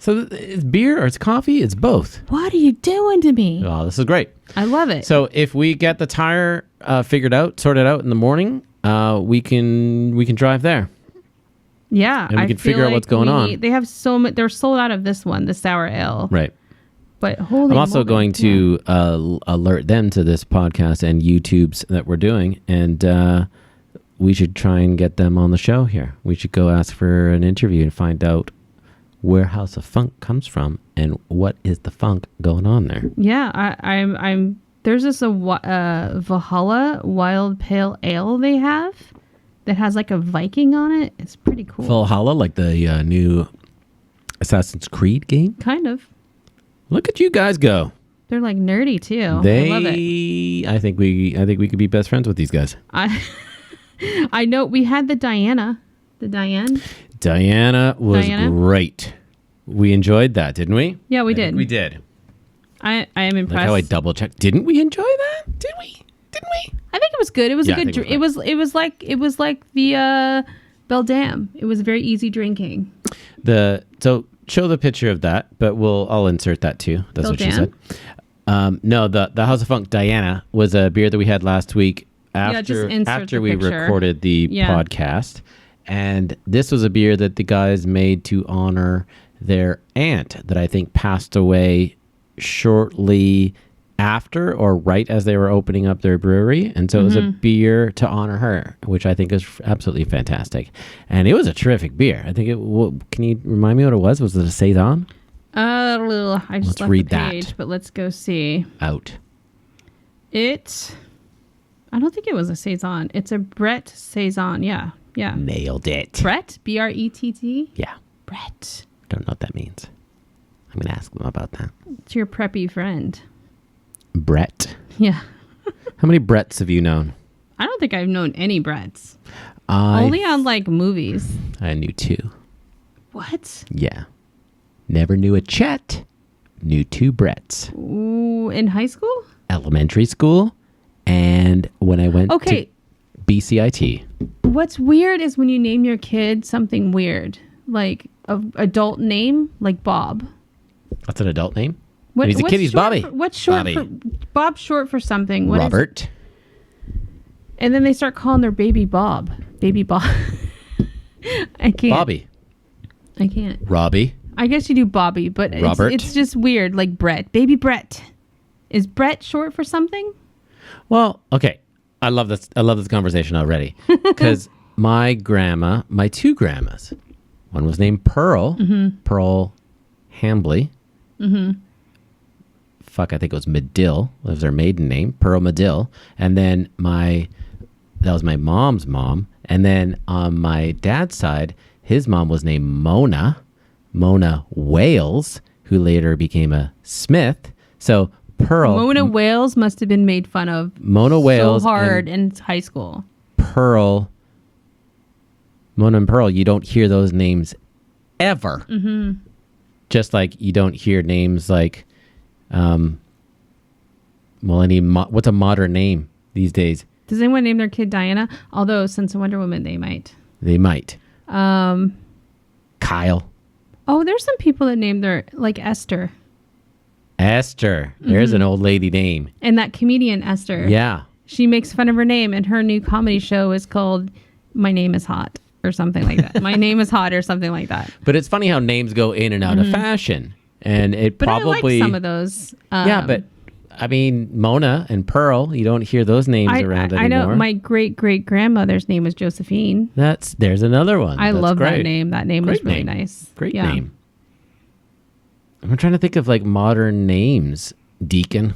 So it's beer or it's coffee? It's both. What are you doing to me? Oh, this is great. I love it. So if we get the tire sorted out in the morning, we can drive there. Yeah, and we can figure out what's going on. They have so much. They're sold out of this one, the sour ale. Right. But holy, I'm also going to alert them to this podcast and YouTube's that we're doing, and we should try and get them on the show here. We should go ask for an interview and find out where House of Funk comes from and what is the funk going on there. Yeah, I'm. There's this Valhalla Wild Pale Ale they have. That has like a Viking on it. It's pretty cool. Valhalla, like the new Assassin's Creed game? Kind of. Look at you guys go. They're like nerdy too. I love it. I think we could be best friends with these guys. I know we had the Diana. The Diane. Diana was great. We enjoyed that, didn't we? Yeah, we did. We did. I am impressed. Like how I double checked. Didn't we enjoy that? Did we? I think it was good. It was a good drink. It was like the Beldamn. It was very easy drinking. So show the picture of that, but I'll insert that too. That's Beldamn? What she said. No, the House of Funk Diana was a beer that we had last week after we recorded the podcast, and this was a beer that the guys made to honor their aunt that I think passed away shortly after or right as they were opening up their brewery. And so it was a beer to honor her, which I think is absolutely fantastic. And it was a terrific beer. I think can you remind me what it was? Was it a Saison? I just left the page, but let's go see. I don't think it was a Saison. It's a Brett Saison. Yeah. Nailed it. Brett? B-R-E-T-T? Yeah. Brett. Don't know what that means. I'm going to ask them about that. It's your preppy friend. Brett. Yeah. How many Bretts have you known? I don't think I've known any Bretts. Only on like movies. I knew 2. What? Yeah. Never knew a Chet. Knew 2 Bretts. Ooh, in high school? Elementary school. And when I went to BCIT. What's weird is when you name your kid something weird. Like an adult name, like Bob. That's an adult name? He's a kid. He's Bobby. What's short for Bob's short for something? What Robert. And then they start calling their baby Bob. Baby Bob. I can't. Bobby. I can't. Robbie. I guess you do Bobby, but it's just weird. Like Brett. Baby Brett. Is Brett short for something? Well, okay. I love this conversation already. Because my 2 grandmas One was named Pearl. Pearl Hambly. Fuck, I think it was Medill. That was her maiden name, Pearl Medill. And then that was my mom's mom. And then on my dad's side, his mom was named Mona Wales, who later became a Smith. So Pearl. Mona Wales must have been made fun of so hard in high school. Mona and Pearl, you don't hear those names ever. Just like you don't hear names like, what's a modern name these days? Does anyone name their kid Diana? Although since Wonder Woman, they might. Kyle. Oh, there's some people that name their, like Esther. There's an old lady name. And that comedian Esther. Yeah. She makes fun of her name, and her new comedy show is called My Name is Hot or something like that. My Name is Hot or something like that. But it's funny how names go in and out of fashion. And But I like some of those. Yeah, but I mean, Mona and Pearl, you don't hear those names around anymore. I know. My great-great-grandmother's name was Josephine. There's another one. I love that name. That name was really nice. Great name. I'm trying to think of like modern names. Deacon.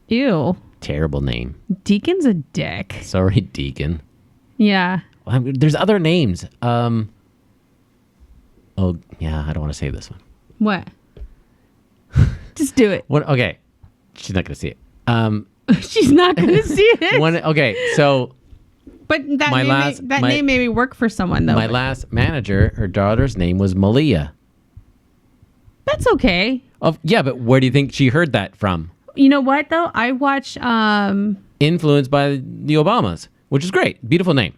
Ew. Terrible name. Deacon's a dick. Sorry, Deacon. Yeah. Well, there's other names. Oh, yeah, I don't want to say this one. What? Just do it. Okay. She's not going to see it. She's not going to see it. Okay, so... But that name made me work for someone, though. My last manager, her daughter's name was Malia. That's okay. Yeah, but where do you think she heard that from? You know what, though? I watch... Influenced by the Obamas, which is great. Beautiful name.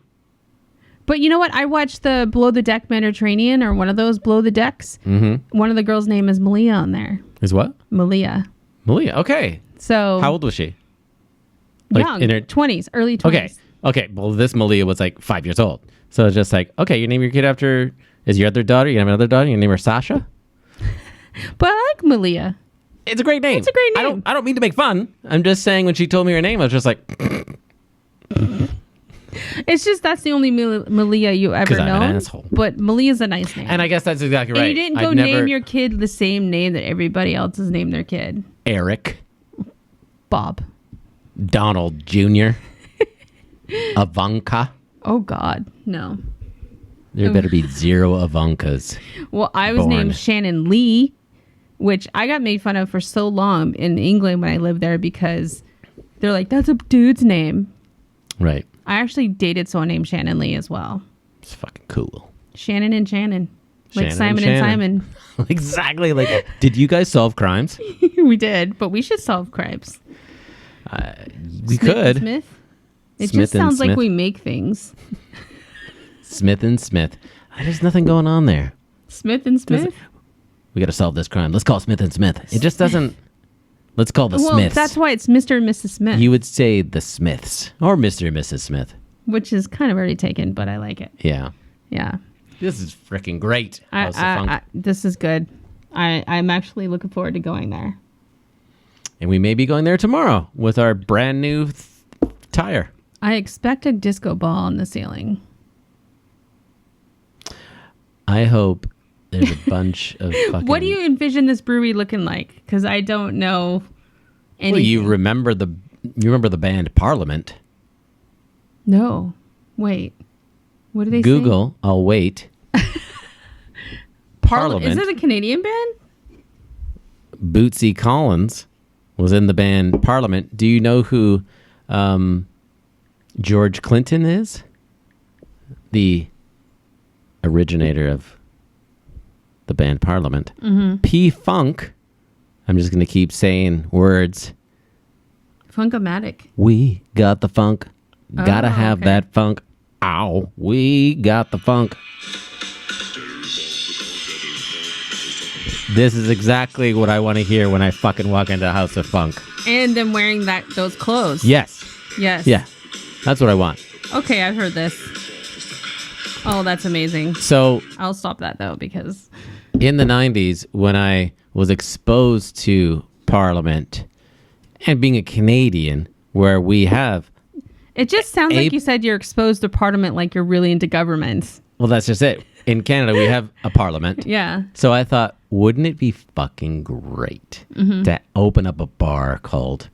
But you know what? I watched the Below the Deck Mediterranean, or one of those Below the Decks. One of the girls' name is Malia on there. Is what? Malia. Okay. So... How old was she? Young. In her 20s, early 20s. Okay. Well, this Malia was like 5 years old. So it's just like, okay, you name your kid after... Is your other daughter? You have another daughter? You name her Sasha? But I like Malia. It's a great name. It's a great name. I don't mean to make fun. I'm just saying when she told me her name, I was just like... It's just that's the only Malia you ever know. I'm an asshole. But Malia's a nice name. And I guess that's exactly right. And you didn't name your kid the same name that everybody else has named their kid. Eric. Bob. Donald Jr. Ivanka. Oh, God. No. There better be 0 Ivankas. Well, I was named Shannon Lee, which I got made fun of for so long in England when I lived there because they're like, that's a dude's name. Right. I actually dated someone named Shannon Lee as well. It's fucking cool. Shannon and Shannon. Like Simon and Simon. Exactly. Like, did you guys solve crimes? We did, but we should solve crimes. We could. Smith? It just sounds like we make things. Smith and Smith. There's nothing going on there. Smith and Smith? We got to solve this crime. Let's call Smith and Smith. It just doesn't... Let's call the Smiths. That's why it's Mr. and Mrs. Smith. You would say the Smiths or Mr. and Mrs. Smith. Which is kind of already taken, but I like it. Yeah. Yeah. This is freaking great. This is good. I'm actually looking forward to going there. And we may be going there tomorrow with our brand new tire. I expect a disco ball on the ceiling. I hope there's a bunch of fucking... What do you envision this brewery looking like? Because I don't know anything. Well, you remember the band Parliament. No. Wait. What do they Google, say? I'll wait. Parliament. Is it a Canadian band? Bootsy Collins was in the band Parliament. Do you know who George Clinton is? The originator of the band Parliament. Mm-hmm. P-Funk. I'm just going to keep saying words. Funkomatic. We got the funk. Gotta have that funk. Ow. We got the funk. This is exactly what I want to hear when I fucking walk into House of Funk. And them wearing those clothes. Yes. Yes. Yeah. That's what I want. Okay, I've heard this. Oh, that's amazing. So I'll stop that though because in the 90s when I was exposed to Parliament and being a Canadian where we have it just sounds like you said you're exposed to Parliament like you're really into government. Well, that's just it. In Canada, we have a parliament. Yeah. So I thought, wouldn't it be fucking great to open up a bar called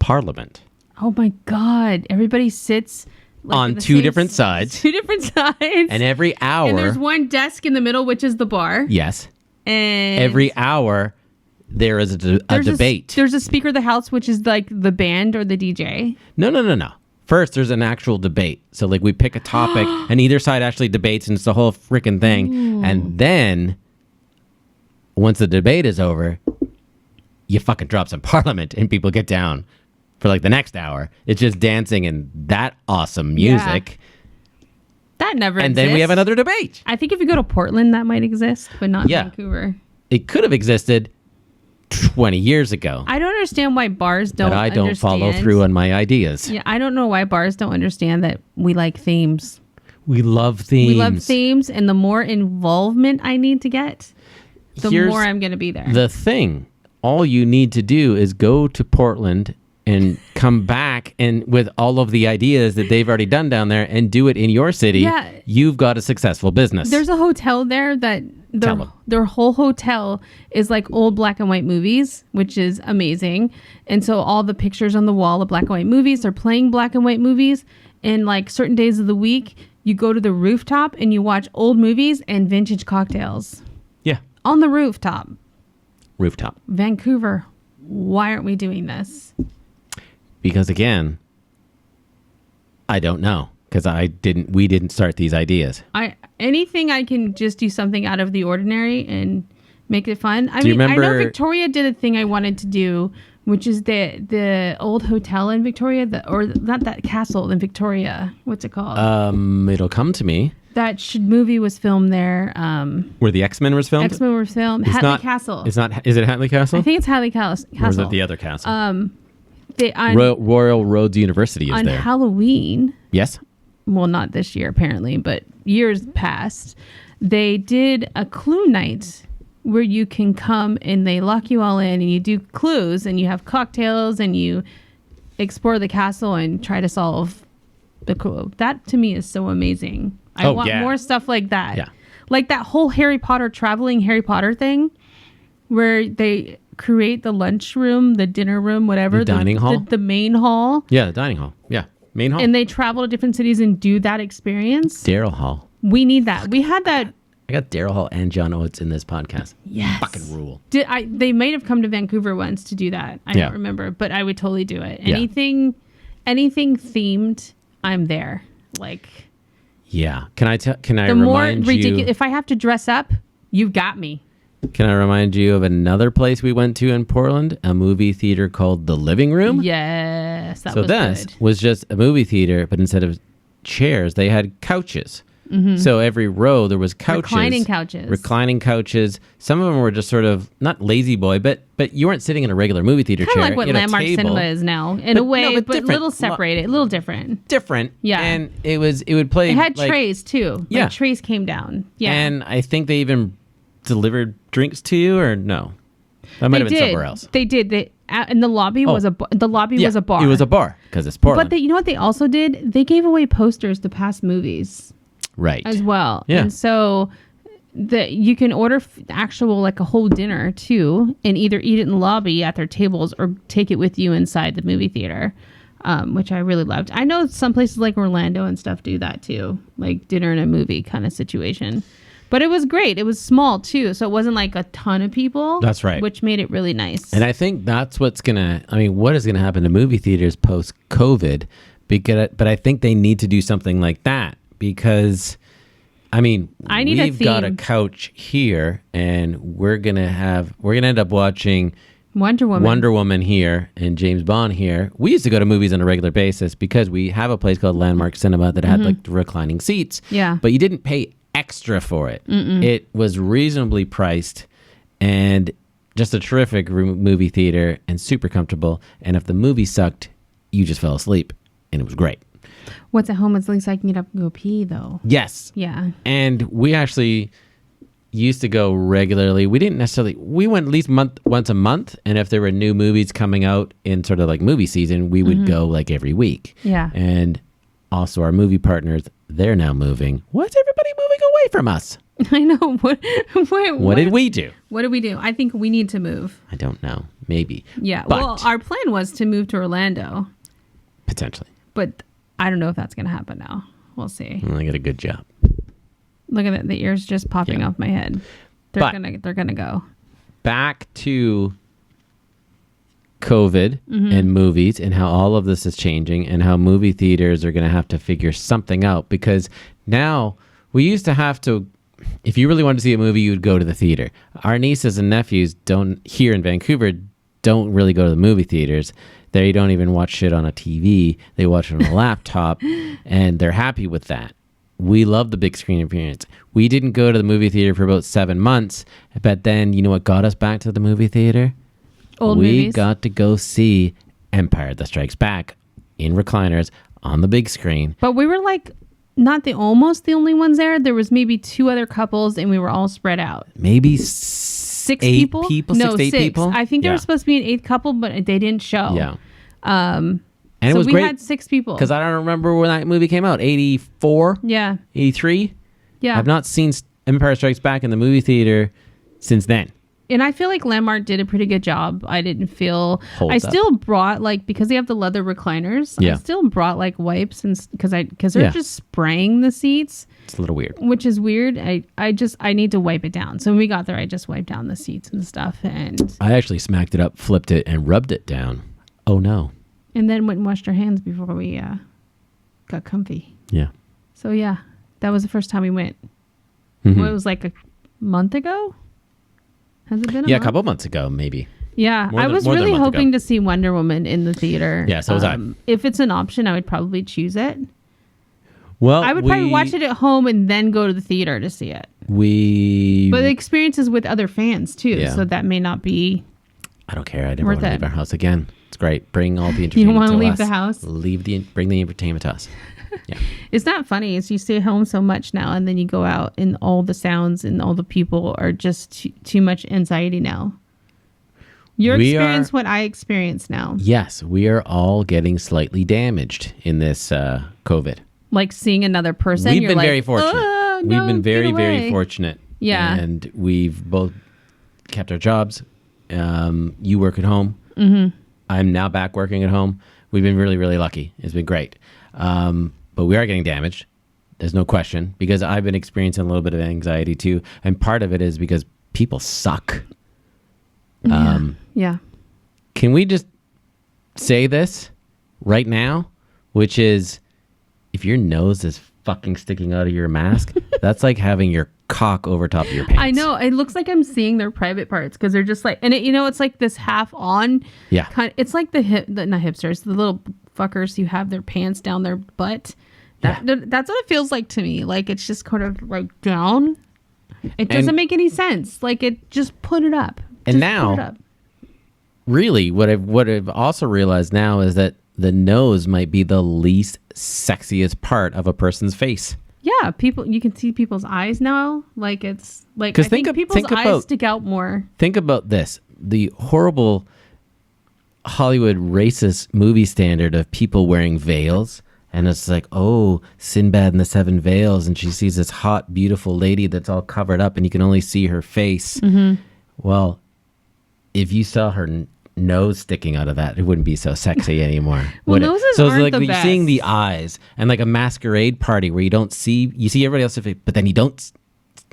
Parliament? Oh my God. Everybody sits like on two different sides. Two different sides. And every hour. And there's one desk in the middle, which is the bar. Yes. And every hour, there is a debate. There's a Speaker of the House, which is like the band or the DJ. No. First, there's an actual debate. So, like, we pick a topic, and either side actually debates, and it's the whole freaking thing. Ooh. And then, once the debate is over, you fucking drop some Parliament, and people get down for, like, the next hour. It's just dancing and that awesome music. Yeah. That never and exists. Then we have another debate. I think if you go to Portland, that might exist, but not Vancouver. It could have existed 20 years ago. I don't understand why bars don't I don't follow through on my ideas. Yeah, I don't know why bars don't understand that we like themes. We love themes. We love themes, and the more involvement I need to get, the more I'm going to be there. The thing, all you need to do is go to Portland and come back and with all of the ideas that they've already done down there and do it in your city. Yeah. You've got a successful business. There's a hotel there that their whole hotel is like old black and white movies, which is amazing. And so all the pictures on the wall of black and white movies, they're playing black and white movies. And like certain days of the week, you go to the rooftop and you watch old movies and vintage cocktails. Yeah. On the rooftop. Rooftop. Vancouver, why aren't we doing this? Because again, I don't know. Because we didn't start these ideas. Anything I can just do something out of the ordinary and make it fun. I know Victoria did a thing I wanted to do, which is the old hotel in Victoria, or not that castle in Victoria. What's it called? It'll come to me. That movie was filmed there. Where the X-Men was filmed? X-Men was filmed. Hatley Castle. It's not. Is it Hatley Castle? I think it's Hatley Castle. Or is it the other castle? Royal Roads University is there. On Halloween. Yes. Well, not this year apparently, but years past, they did a clue night where you can come and they lock you all in and you do clues and you have cocktails and you explore the castle and try to solve the clue. That to me is so amazing. I want more stuff like that. Yeah. Like that whole traveling Harry Potter thing where they create the lunchroom, the dinner room, whatever. The dining hall? The main hall. Yeah, the dining hall. Yeah. Main hall. And they travel to different cities and do that experience. Daryl Hall. We need that. We had that. I got Daryl Hall and John Oates in this podcast. Yes. Fucking rule. They might have come to Vancouver once to do that. I don't remember, but I would totally do it. Anything themed, I'm there. Like. Yeah. Can I remind you? If I have to dress up, you've got me. Can I remind you of another place we went to in Portland? A movie theater called The Living Room? Yes, that was this good. Was just a movie theater, but instead of chairs, they had couches. Mm-hmm. So every row there was couches. Reclining couches. Some of them were just sort of, not lazy boy, but you weren't sitting in a regular movie theater chair. Kind of like what Landmark Cinema is now, in a way, but a little separated, a little different. Different. Yeah. And it would play. It had trays too. Yeah. Like trays came down. Yeah. And I think they even delivered drinks to you, or no? That might have been somewhere else. They did. And the lobby was a bar. It was a bar because it's Portland. But you know what they also did? They gave away posters to past movies, right? As well. Yeah. And so you can order actual like a whole dinner too, and either eat it in the lobby at their tables or take it with you inside the movie theater, which I really loved. I know some places like Orlando and stuff do that too, like dinner and a movie kind of situation. But it was great. It was small, too. So it wasn't like a ton of people. That's right. Which made it really nice. And I think that's what is going to happen to movie theaters post-COVID? But I think they need to do something like that because, we've got a couch here and we're going to end up watching Wonder Woman here and James Bond here. We used to go to movies on a regular basis because we have a place called Landmark Cinema that had like reclining seats. Yeah. But you didn't pay extra for it. It was reasonably priced and just a terrific movie theater and super comfortable. And if the movie sucked, you just fell asleep and it was great. What's at home is at least I can get up and go pee though. Yes. Yeah. And we actually used to go regularly. We went at least once a month. And if there were new movies coming out in sort of like movie season, we would go like every week. Yeah. And also our movie partners, they're now moving. What's everybody moving away from us? I know. What did we do? What did we do? I think we need to move. I don't know. Maybe. Yeah. But well, our plan was to move to Orlando. Potentially. But I don't know if that's going to happen now. We'll see. I got a good job. Look at that. The ears just popping off my head. They're gonna go. Back to COVID and movies and how all of this is changing and how movie theaters are going to have to figure something out, because now we used to have to, if you really wanted to see a movie, you would go to the theater. Our nieces and nephews here in Vancouver don't really go to the movie theaters. They don't even watch shit on a TV. They watch it on a laptop, and they're happy with that. We love the big screen experience. We didn't go to the movie theater for about 7 months, but then you know what got us back to the movie theater? Old we movies. Got to go see Empire that Strikes Back in recliners on the big screen. But we were like almost the only ones there. There was maybe 2 other couples, and we were all spread out. Maybe 6 8 people? No, 6 to 8 6. people. I think there was supposed to be an 8th couple, but they didn't show. Yeah. And it was we great had 6 people. because I don't remember when that movie came out. 84? Yeah. 83? Yeah. I've not seen Empire Strikes Back in the movie theater since then. And I feel like Landmark did a pretty good job. I didn't feel... Holds I up. still brought, like, because they have the leather recliners, Yeah. I still brought, like, wipes and because they're just spraying the seats, It's a little weird. which is weird. I need to wipe it down. So when we got there, I just wiped down the seats and stuff. And I actually smacked it up, flipped it, and rubbed it down. Oh, no. then went and washed our hands before we got comfy. Yeah. So, yeah, that was the first time we went. Mhm. What, it was like a month ago? Has it been a Yeah, a month? couple months ago, maybe. Yeah, More I than- was more than a really month ago. hoping to see Wonder Woman in the theater. Yeah, so was I. If it's an option, I would probably choose it. Well, I would probably watch it at home and then go to the theater to see it. But the experience is with other fans too, Yeah. so that may not be. I don't care. I never Worth want to it. leave our house again. It's great. Bring all the You entertainment don't want to to leave us. the house. Bring the entertainment to us. It's not funny. Is you stay home so much now, and then you go out, and all the sounds and all the people are just too much anxiety now. You experience what I experience now, Yes, we are all getting slightly damaged in this COVID. like seeing another person. We've you're been like, very fortunate. "Oh, We've no, been get very, very away." fortunate. Yeah. And we've both kept our jobs. You work at home. Mm-hmm. I'm now back working at home. We've been really, really lucky. It's been great. But we are getting damaged. There's no question, because I've been experiencing a little bit of anxiety too. And part of it is because people suck. Yeah. Can we just say this right now? Which is, if your nose is fucking sticking out of your mask, that's like having your cock over top of your pants. I know. It looks like I'm seeing their private parts because they're just like, and it's like this half on. Yeah. It's like not hipsters, the little fuckers who have their pants down their butt. That's what it feels like to me. Like it's just kind of like down. It doesn't make any sense. Like it just put it up. And Just now- put it up. Really, what I've also realized now is that the nose might be the least sexiest part of a person's face. Yeah, you can see people's eyes now. Like it's like 'Cause I think people's think eyes about- stick out more. Think about this. The horrible Hollywood racist movie standard of people wearing veils. And it's like, oh, Sinbad and the Seven Veils. And she sees this hot, beautiful lady that's all covered up and you can only see her face. Mm-hmm. Well, if you saw her nose sticking out of that, it wouldn't be so sexy anymore. Well, would it? noses So it's aren't like the you're seeing the best. eyes and like a masquerade party where you see everybody else's face, but then you don't,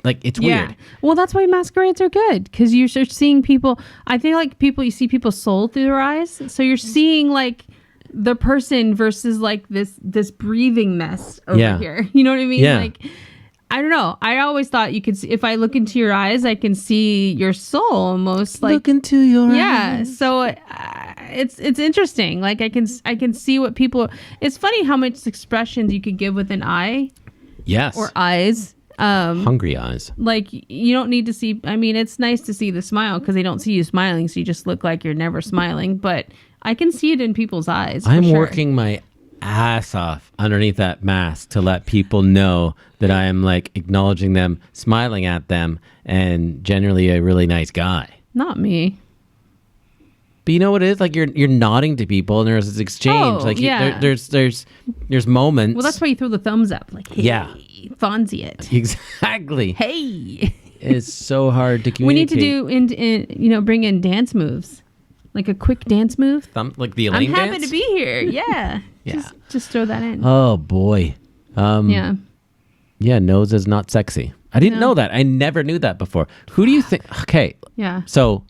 like, it's weird. Well, that's why masquerades are good because you're seeing people. I feel like you see people's soul through their eyes. So you're seeing like the person versus like this breathing mess over Yeah. here. You know what I mean? Yeah. Like, I don't know. I always thought you could see, if I look into your eyes, I can see your soul almost like. Look into your Yeah, eyes. so it's interesting. Like I can see what people. It's funny how much expressions you could give with an eye Yes. or eyes. Hungry eyes. Like you don't need to see. I mean, it's nice to see the smile because they don't see you smiling, so you just look like you're never smiling. But I can see it in people's eyes. for I'm sure. working my ass off underneath that mask to let people know that I am like acknowledging them, smiling at them, and generally a really nice guy. Not me. But you know what it is? Like you're nodding to people, and there's this exchange. Oh, like yeah. there's moments. Well, that's why you throw the thumbs up. Like, hey, Yeah. Fonzie it. Exactly. Hey. It's so hard to We need communicate. to do bring in dance moves, like a quick dance move. Like the Elaine dance. I'm happy to be here. Yeah. Yeah. Just throw that in. Oh boy. Yeah. Yeah, nose is not sexy. I didn't know that. I never knew that before. Who do you think? Okay. Yeah. So,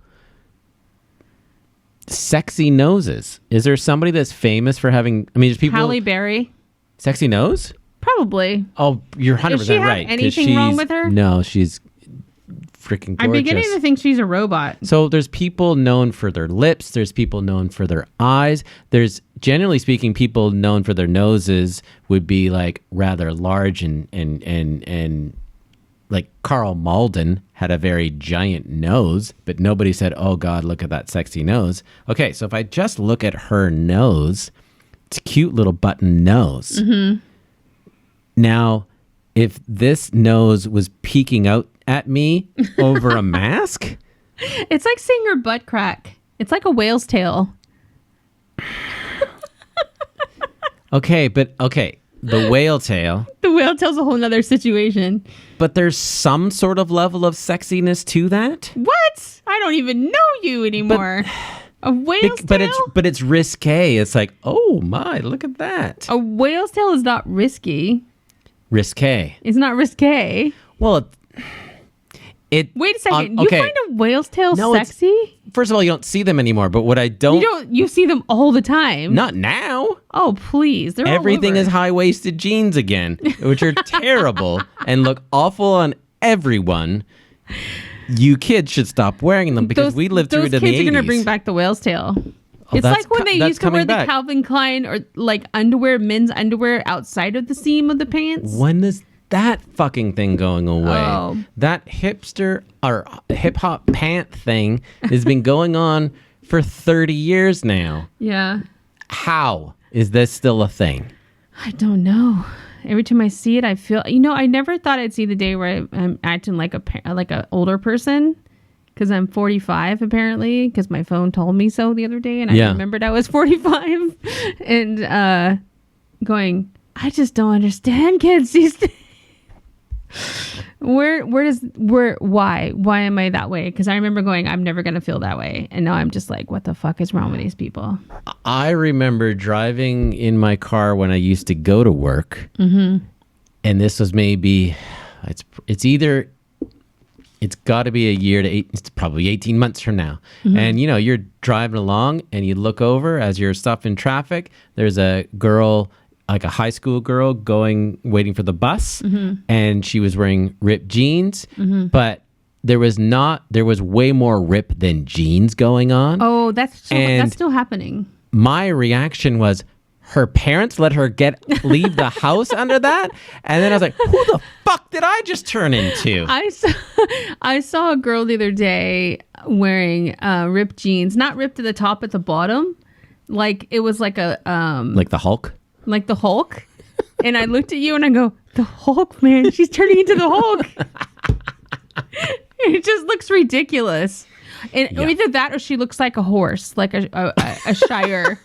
sexy noses. Is there somebody that's famous for having? I mean, there's people. Halle Berry. Sexy nose? Probably. Oh, you're 100% Does she have right. 'cause anything wrong with her? No, she's freaking gorgeous. I'm beginning to think she's a robot. So there's people known for their lips. There's people known for their eyes. There's, generally speaking, people known for their noses would be like rather large and like Carl Malden had a very giant nose, but nobody said, "Oh God, look at that sexy nose." Okay, so if I just look at her nose, it's a cute little button nose. Mm-hmm. Now, if this nose was peeking out at me over a mask. It's like seeing her butt crack. It's like a whale's tail. Okay, the whale tail. The whale tail's a whole nother situation. But there's some sort of level of sexiness to that. What? I don't even know you anymore. A whale's tail? But it's risque. It's like, oh my, look at that. A whale's tail is not risky. Risque. It's not risque. Well, it. Wait a second. okay. You find a whale's tail No, sexy? First of all, you don't see them anymore. But what I don't. You see them all the time. Not now. Oh, please. They're Everything all is over. high-waisted jeans again, which are terrible and look awful on everyone. You kids should stop wearing them because we lived through it in the 80s. Those kids are going to bring back the whale's tail. Oh, It's like when they used to wear back. the Calvin Klein or like underwear, men's underwear outside of the seam of the pants. When is that fucking thing going away? Oh. That hipster or hip hop pant thing has been going on for 30 years now. Yeah. How is this still a thing? I don't know. Every time I see it, I feel. I never thought I'd see the day where I'm acting like a older person, because I'm 45 apparently. Because my phone told me so the other day, and I remembered I was 45, and going, I just don't understand kids these days. Why am I that way? Because I remember going, I'm never gonna feel that way, and now I'm just like, what the fuck is wrong with these people? I remember driving in my car when I used to go to work, and this was maybe it's got to be a year to it's probably 18 months from now, and you're driving along and you look over as you're stopped in traffic. There's a girl, like a high school girl, waiting for the bus, and she was wearing ripped jeans, but there was way more rip than jeans going on. Oh, that's still happening. My reaction was, her parents let her leave the house under that? And then I was like, who the fuck did I just turn into? I saw a girl the other day wearing ripped jeans, not ripped to the top at the bottom. Like it was like a like the Hulk? Like the Hulk. And I looked at you and I go, the Hulk, man, she's turning into the Hulk. It just looks ridiculous. And either that or she looks like a horse, like a Shire.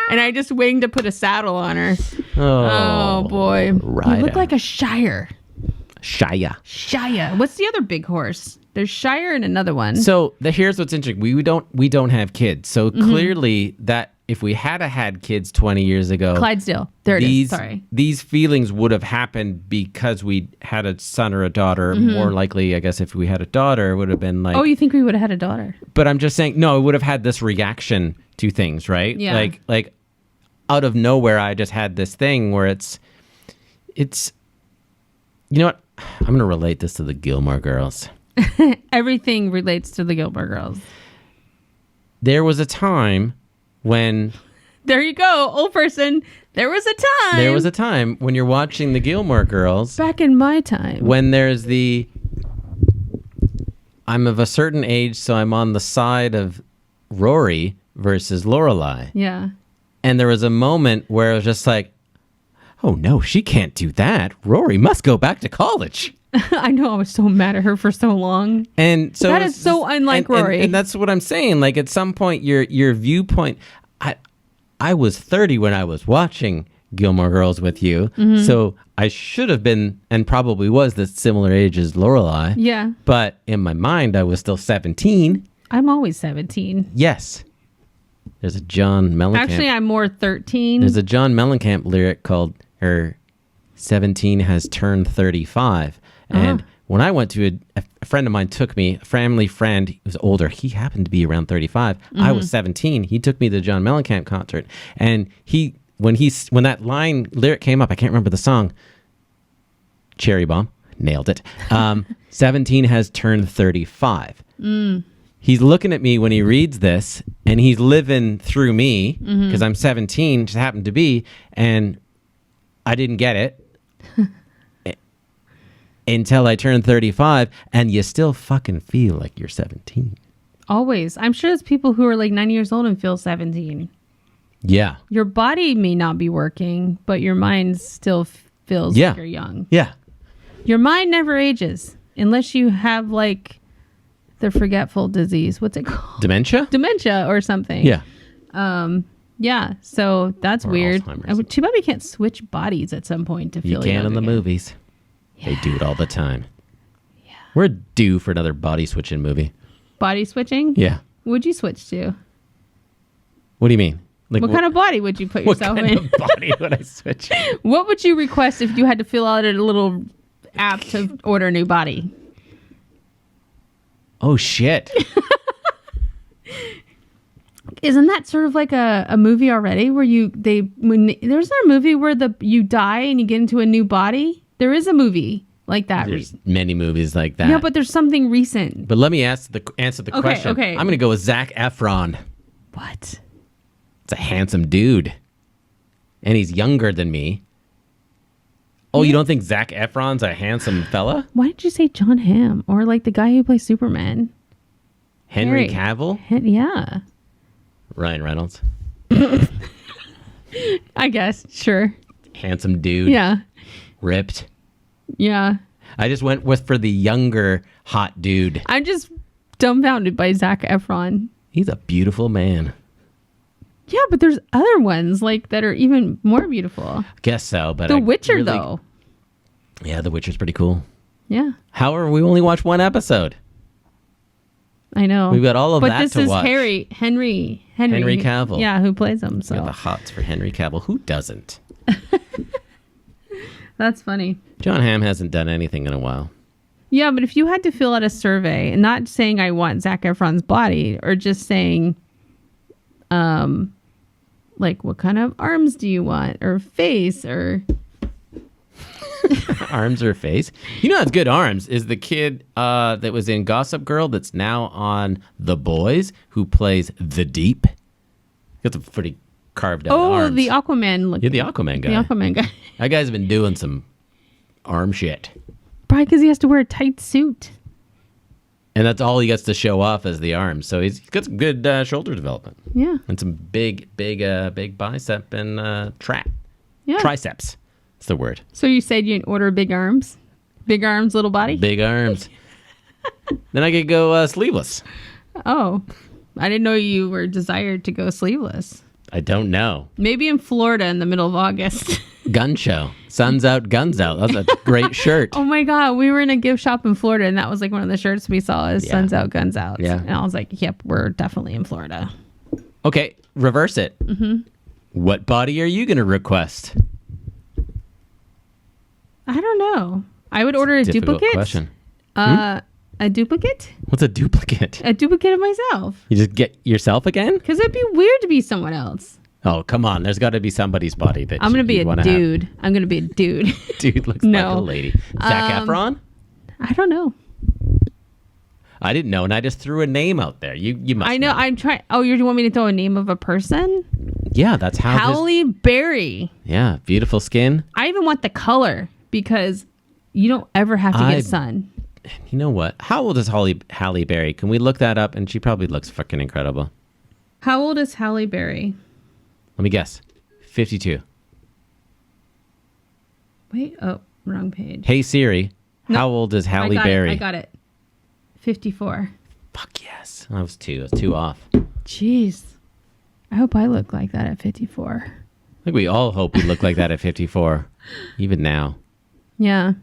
And I just waiting to put a saddle on her. Oh boy. Right. You look like a Shire. Shire. What's the other big horse? There's Shire and another one. So here's what's interesting. We don't have kids. So clearly that if we had kids 20 years ago, Clydesdale. There it is. Sorry. These feelings would have happened because we had a son or a daughter. More likely, I guess, if we had a daughter, it would have been like. Oh, you think we would have had a daughter? But I'm just saying, no, it would have had this reaction to things, right? Yeah. Like out of nowhere, I just had this thing where it's. You know what? I'm gonna relate this to the Gilmore Girls. Everything relates to the Gilmore Girls. There was a time when. There you go, old person. There was a time when you're watching the Gilmore Girls. Back in my time. When there's I'm of a certain age, so I'm on the side of Rory versus Lorelai. Yeah. And there was a moment where it was just like, oh no, she can't do that. Rory must go back to college. I know. I was so mad at her for so long. And so that is so unlike Rory. And that's what I'm saying. Like at some point, your viewpoint. I was 30 when I was watching Gilmore Girls with you, so I should have been and probably was the similar age as Lorelai. Yeah. But in my mind, I was still 17. I'm always 17. Yes. There's a John Mellencamp. Actually, I'm more 13. There's a John Mellencamp lyric called "Her 17 has turned 35," and when I went to a friend of mine took me, a family friend, he was older. He happened to be around 35. I was 17. He took me to the John Mellencamp concert, and when that lyric came up, I can't remember the song. Cherry Bomb, nailed it. 17 has turned 35. He's looking at me when he reads this, and he's living through me because I'm 17, just happened to be, and I didn't get it until I turned 35, and you still fucking feel like you're 17. Always. I'm sure there's people who are like 9 years old and feel 17. Yeah. Your body may not be working, but your mind still feels like you're young. Yeah. Your mind never ages unless you have like the forgetful disease. What's it called? Dementia? Dementia or something. Yeah. Yeah. So that's Or weird. Alzheimer's. Too bad we can't switch bodies at some point to feel You can young in the again. movies. Yeah. They do it all the time. Yeah. We're due for another body switching movie. Body switching? Yeah. What'd you switch to? What do you mean? Like What kind of body would you put what yourself kind in? of body would I switch? What would you request if you had to fill out a little app to order a new body? Oh, shit. Isn't that sort of like a movie already where there's a movie where you die and you get into a new body? There is a movie like that. There's many movies like that. Yeah, but there's something recent. But let me answer the question. Okay. I'm going to go with Zac Efron. What? It's a handsome dude. And he's younger than me. Oh, you don't think Zac Efron's a handsome fella? Why did you say John Hamm or like the guy who plays Superman? Henry Harry. Cavill? Yeah. Ryan Reynolds. I guess. Sure. Handsome dude. Yeah. Ripped. Yeah. I just went for the younger hot dude. I'm just dumbfounded by Zac Efron. He's a beautiful man. Yeah, but there's other ones like that are even more beautiful. Guess so, but The Witcher, though. Yeah, The Witcher's pretty cool. Yeah, However, we only watched one episode. I know. We've got all of that to watch. But this is Henry Cavill. Yeah, who plays him. So Got the hots for Henry Cavill. Who doesn't? that's funny. John Hamm hasn't done anything in a while. Yeah, but if you had to fill out a survey, and not saying I want Zac Efron's body, or just saying, like what kind of arms do you want, or face, or Arms or face? You know, that's good arms. Is the kid that was in Gossip Girl that's now on The Boys, who plays the Deep? Got some pretty carved out arms. the Aquaman look. You're the Aquaman guy. The Aquaman guy. That guy's been doing some arm shit. Probably because he has to wear a tight suit. And that's all he gets to show off as the arms. So he's got some good shoulder development. Yeah. And some big bicep and Yeah. triceps. That's the word. So you said you'd order big arms? Big arms, little body? Big arms. Then I could go sleeveless. Oh. I didn't know you were desired to go sleeveless. I don't know. Maybe in Florida in the middle of August. Gun show. Sun's out, guns out. That's a great shirt. Oh my God. We were in a gift shop in Florida and that was like one of the shirts we saw is Yeah. Sun's Out, Guns Out. Yeah. And I was like, yep, we're definitely in Florida. Okay, reverse it. Mm-hmm. What body are you going to request? I don't know. I would order a Difficult duplicate. question. A duplicate? What's a duplicate? A duplicate of myself. You just get yourself again? Because it'd be weird to be someone else. Oh, come on. There's got to be somebody's body that I'm going to be you'd a wanna have. dude. I'm going to be a dude. Dude looks No. like a lady. Zac Efron? I don't know. I didn't know, and I just threw a name out there. You must I know. I'm trying. Oh, you want me to throw a name of a person? Yeah, that's how Halle Berry. Yeah, beautiful skin. I even want the color because you don't ever have to get sun. You know what? How old is Halle Berry? Can we look that up? And she probably looks fucking incredible. How old is Halle Berry? Let me guess. 52. Wait. Oh, wrong page. Hey Siri, How old is Halle Berry? I got it. 54. Fuck yes. I was 2. I was 2 off. Jeez. I hope I look like that at 54. I think we all hope we look like that at 54. Even now. Yeah.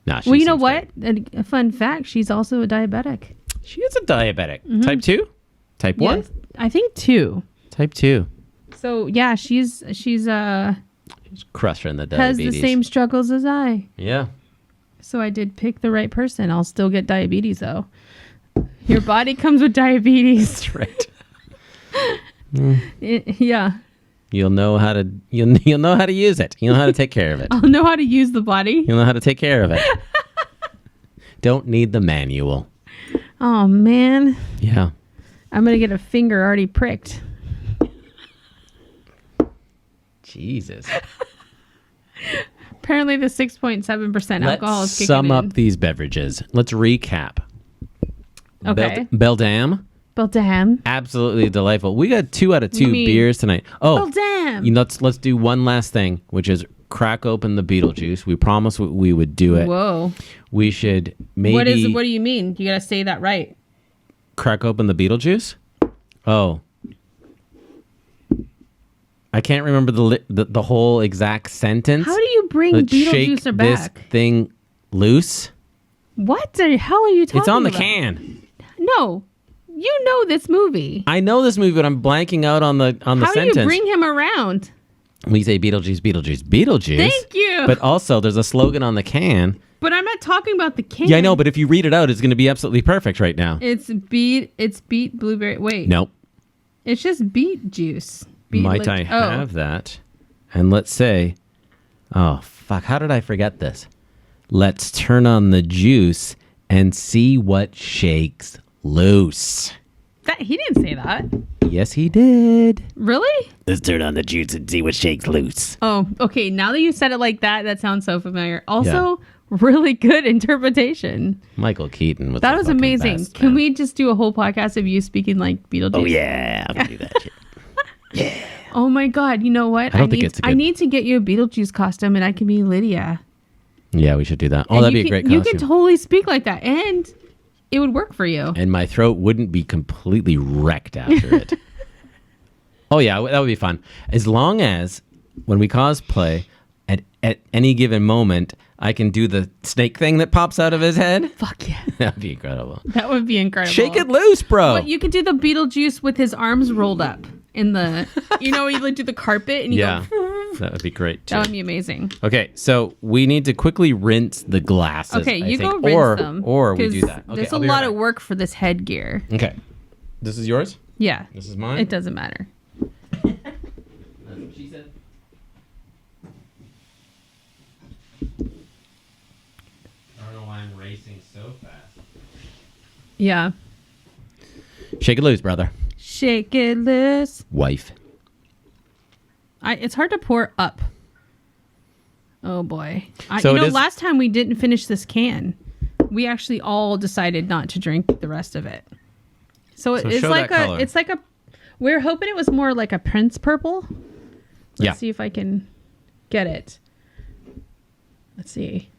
Nah, well, you know what? A fun fact, she's also a diabetic. She is a diabetic. Mm-hmm. Type 2? Type 1? Yes, I think 2. Type 2. So, yeah, she's crushing the diabetes. Has the same struggles as I. Yeah. So I did pick the right person. I'll still get diabetes, though. Your body comes with diabetes. That's right. Yeah. You'll know how to know how to use it. You'll know how to take care of it. I'll know how to use the body. You'll know how to take care of it. Don't need the manual. Oh man. Yeah. I'm gonna get a finger already pricked. Jesus. Apparently the 6.7% alcohol is kicking in. Let's sum up these beverages. Let's recap. Okay. Beldamn. Beldamn. Absolutely delightful. We got 2 out of 2 beers tonight. Oh, Beldamn. Let's do one last thing, which is crack open the Beetlejuice. We promised we would do it. Whoa. We should maybe. What do you mean? You gotta say that right. Crack open the Beetlejuice. Oh. I can't remember the whole exact sentence. How do you bring Beetlejuice back? This thing loose. What the hell are you talking about? It's on the can. No. You know this movie. I know this movie, but I'm blanking out on the sentence. How do you bring him around? We say Beetlejuice, Beetlejuice, Beetlejuice. Thank you. But also, there's a slogan on the can. But I'm not talking about the can. Yeah, I know, but if you read it out, it's going to be absolutely perfect right now. It's beet blueberry. Wait. Nope. It's just beet juice. Might I have that? And let's say, oh, fuck, how did I forget this? Let's turn on the juice and see what shakes loose. He didn't say that. Yes, he did. Really? Let's turn on the juice and see what shakes loose. Oh, okay. Now that you said it like that, that sounds so familiar. Also, really good interpretation. Michael Keaton was that was amazing. Best, Can we just do a whole podcast of you speaking like Beetlejuice? Oh yeah, I'm gonna do that shit. Yeah. Oh my God! You know what? I need to get you a Beetlejuice costume, and I can be Lydia. Yeah, we should do that. Oh, that'd be a great costume. You can totally speak like that, and it would work for you. And my throat wouldn't be completely wrecked after it. Oh yeah, that would be fun. As long as when we cosplay, at any given moment, I can do the snake thing that pops out of his head. Fuck yeah. That'd be incredible. That would be incredible. Shake it loose, bro. But you could do the Beetlejuice with his arms rolled up in the, you like do the carpet and you go. That would be great too. That would be amazing. Okay, so we need to quickly rinse the glasses. Okay, you go rinse them. Or we do that. Okay, there's a lot of work for this headgear. Okay. This is yours? Yeah. This is mine? It doesn't matter. That's what she said. I don't know why I'm racing so fast. Yeah. Shake it loose, brother. Shake it loose. Wife. It's hard to pour up. Oh boy. So last time we didn't finish this we actually all decided not to drink the rest of it. So it's like we're hoping it was more like a Prince purple. Let's see if I can get it. Let's see.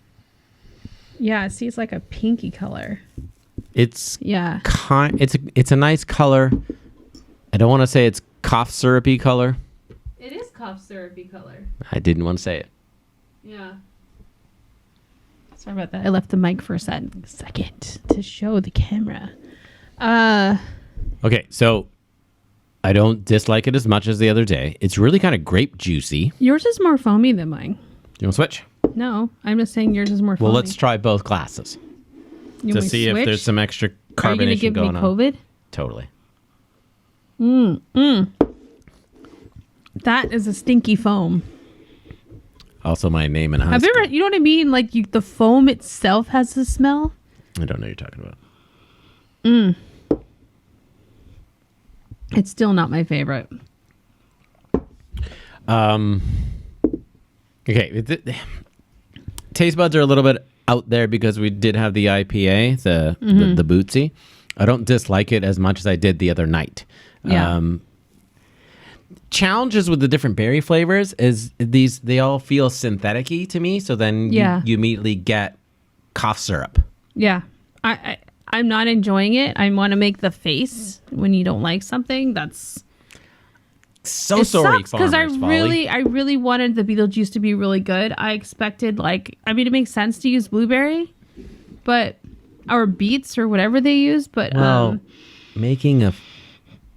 Yeah, see, it's like a pinky color. It's it's a nice color. I don't want to say it's cough syrupy color. It is cough syrupy color. I didn't want to say it. Yeah. Sorry about that. I left the mic for a second to show the camera. Okay, so I don't dislike it as much as the other day. It's really kind of grape juicy. Yours is more foamy than mine. You want to switch? No, I'm just saying yours is more foamy. Well, let's try both glasses to see if there's some extra carbonation going on. Are you going to give me COVID? Totally. That is a stinky foam. Also, my name and high Have you ever, you know what I mean? Like the foam itself has the smell. I don't know what you're talking about. It's still not my favorite. Okay. Taste buds are a little bit out there because we did have the IPA, the Bootsy. I don't dislike it as much as I did the other night. Yeah. Challenges with the different berry flavors is they all feel synthetic-y to me. So then you immediately get cough syrup. Yeah. I'm not enjoying it. I want to make the face when you don't like something. That's so sorry, because I really wanted the Beetlejuice to be really good. I expected it makes sense to use blueberry, or beets or whatever they use. But making a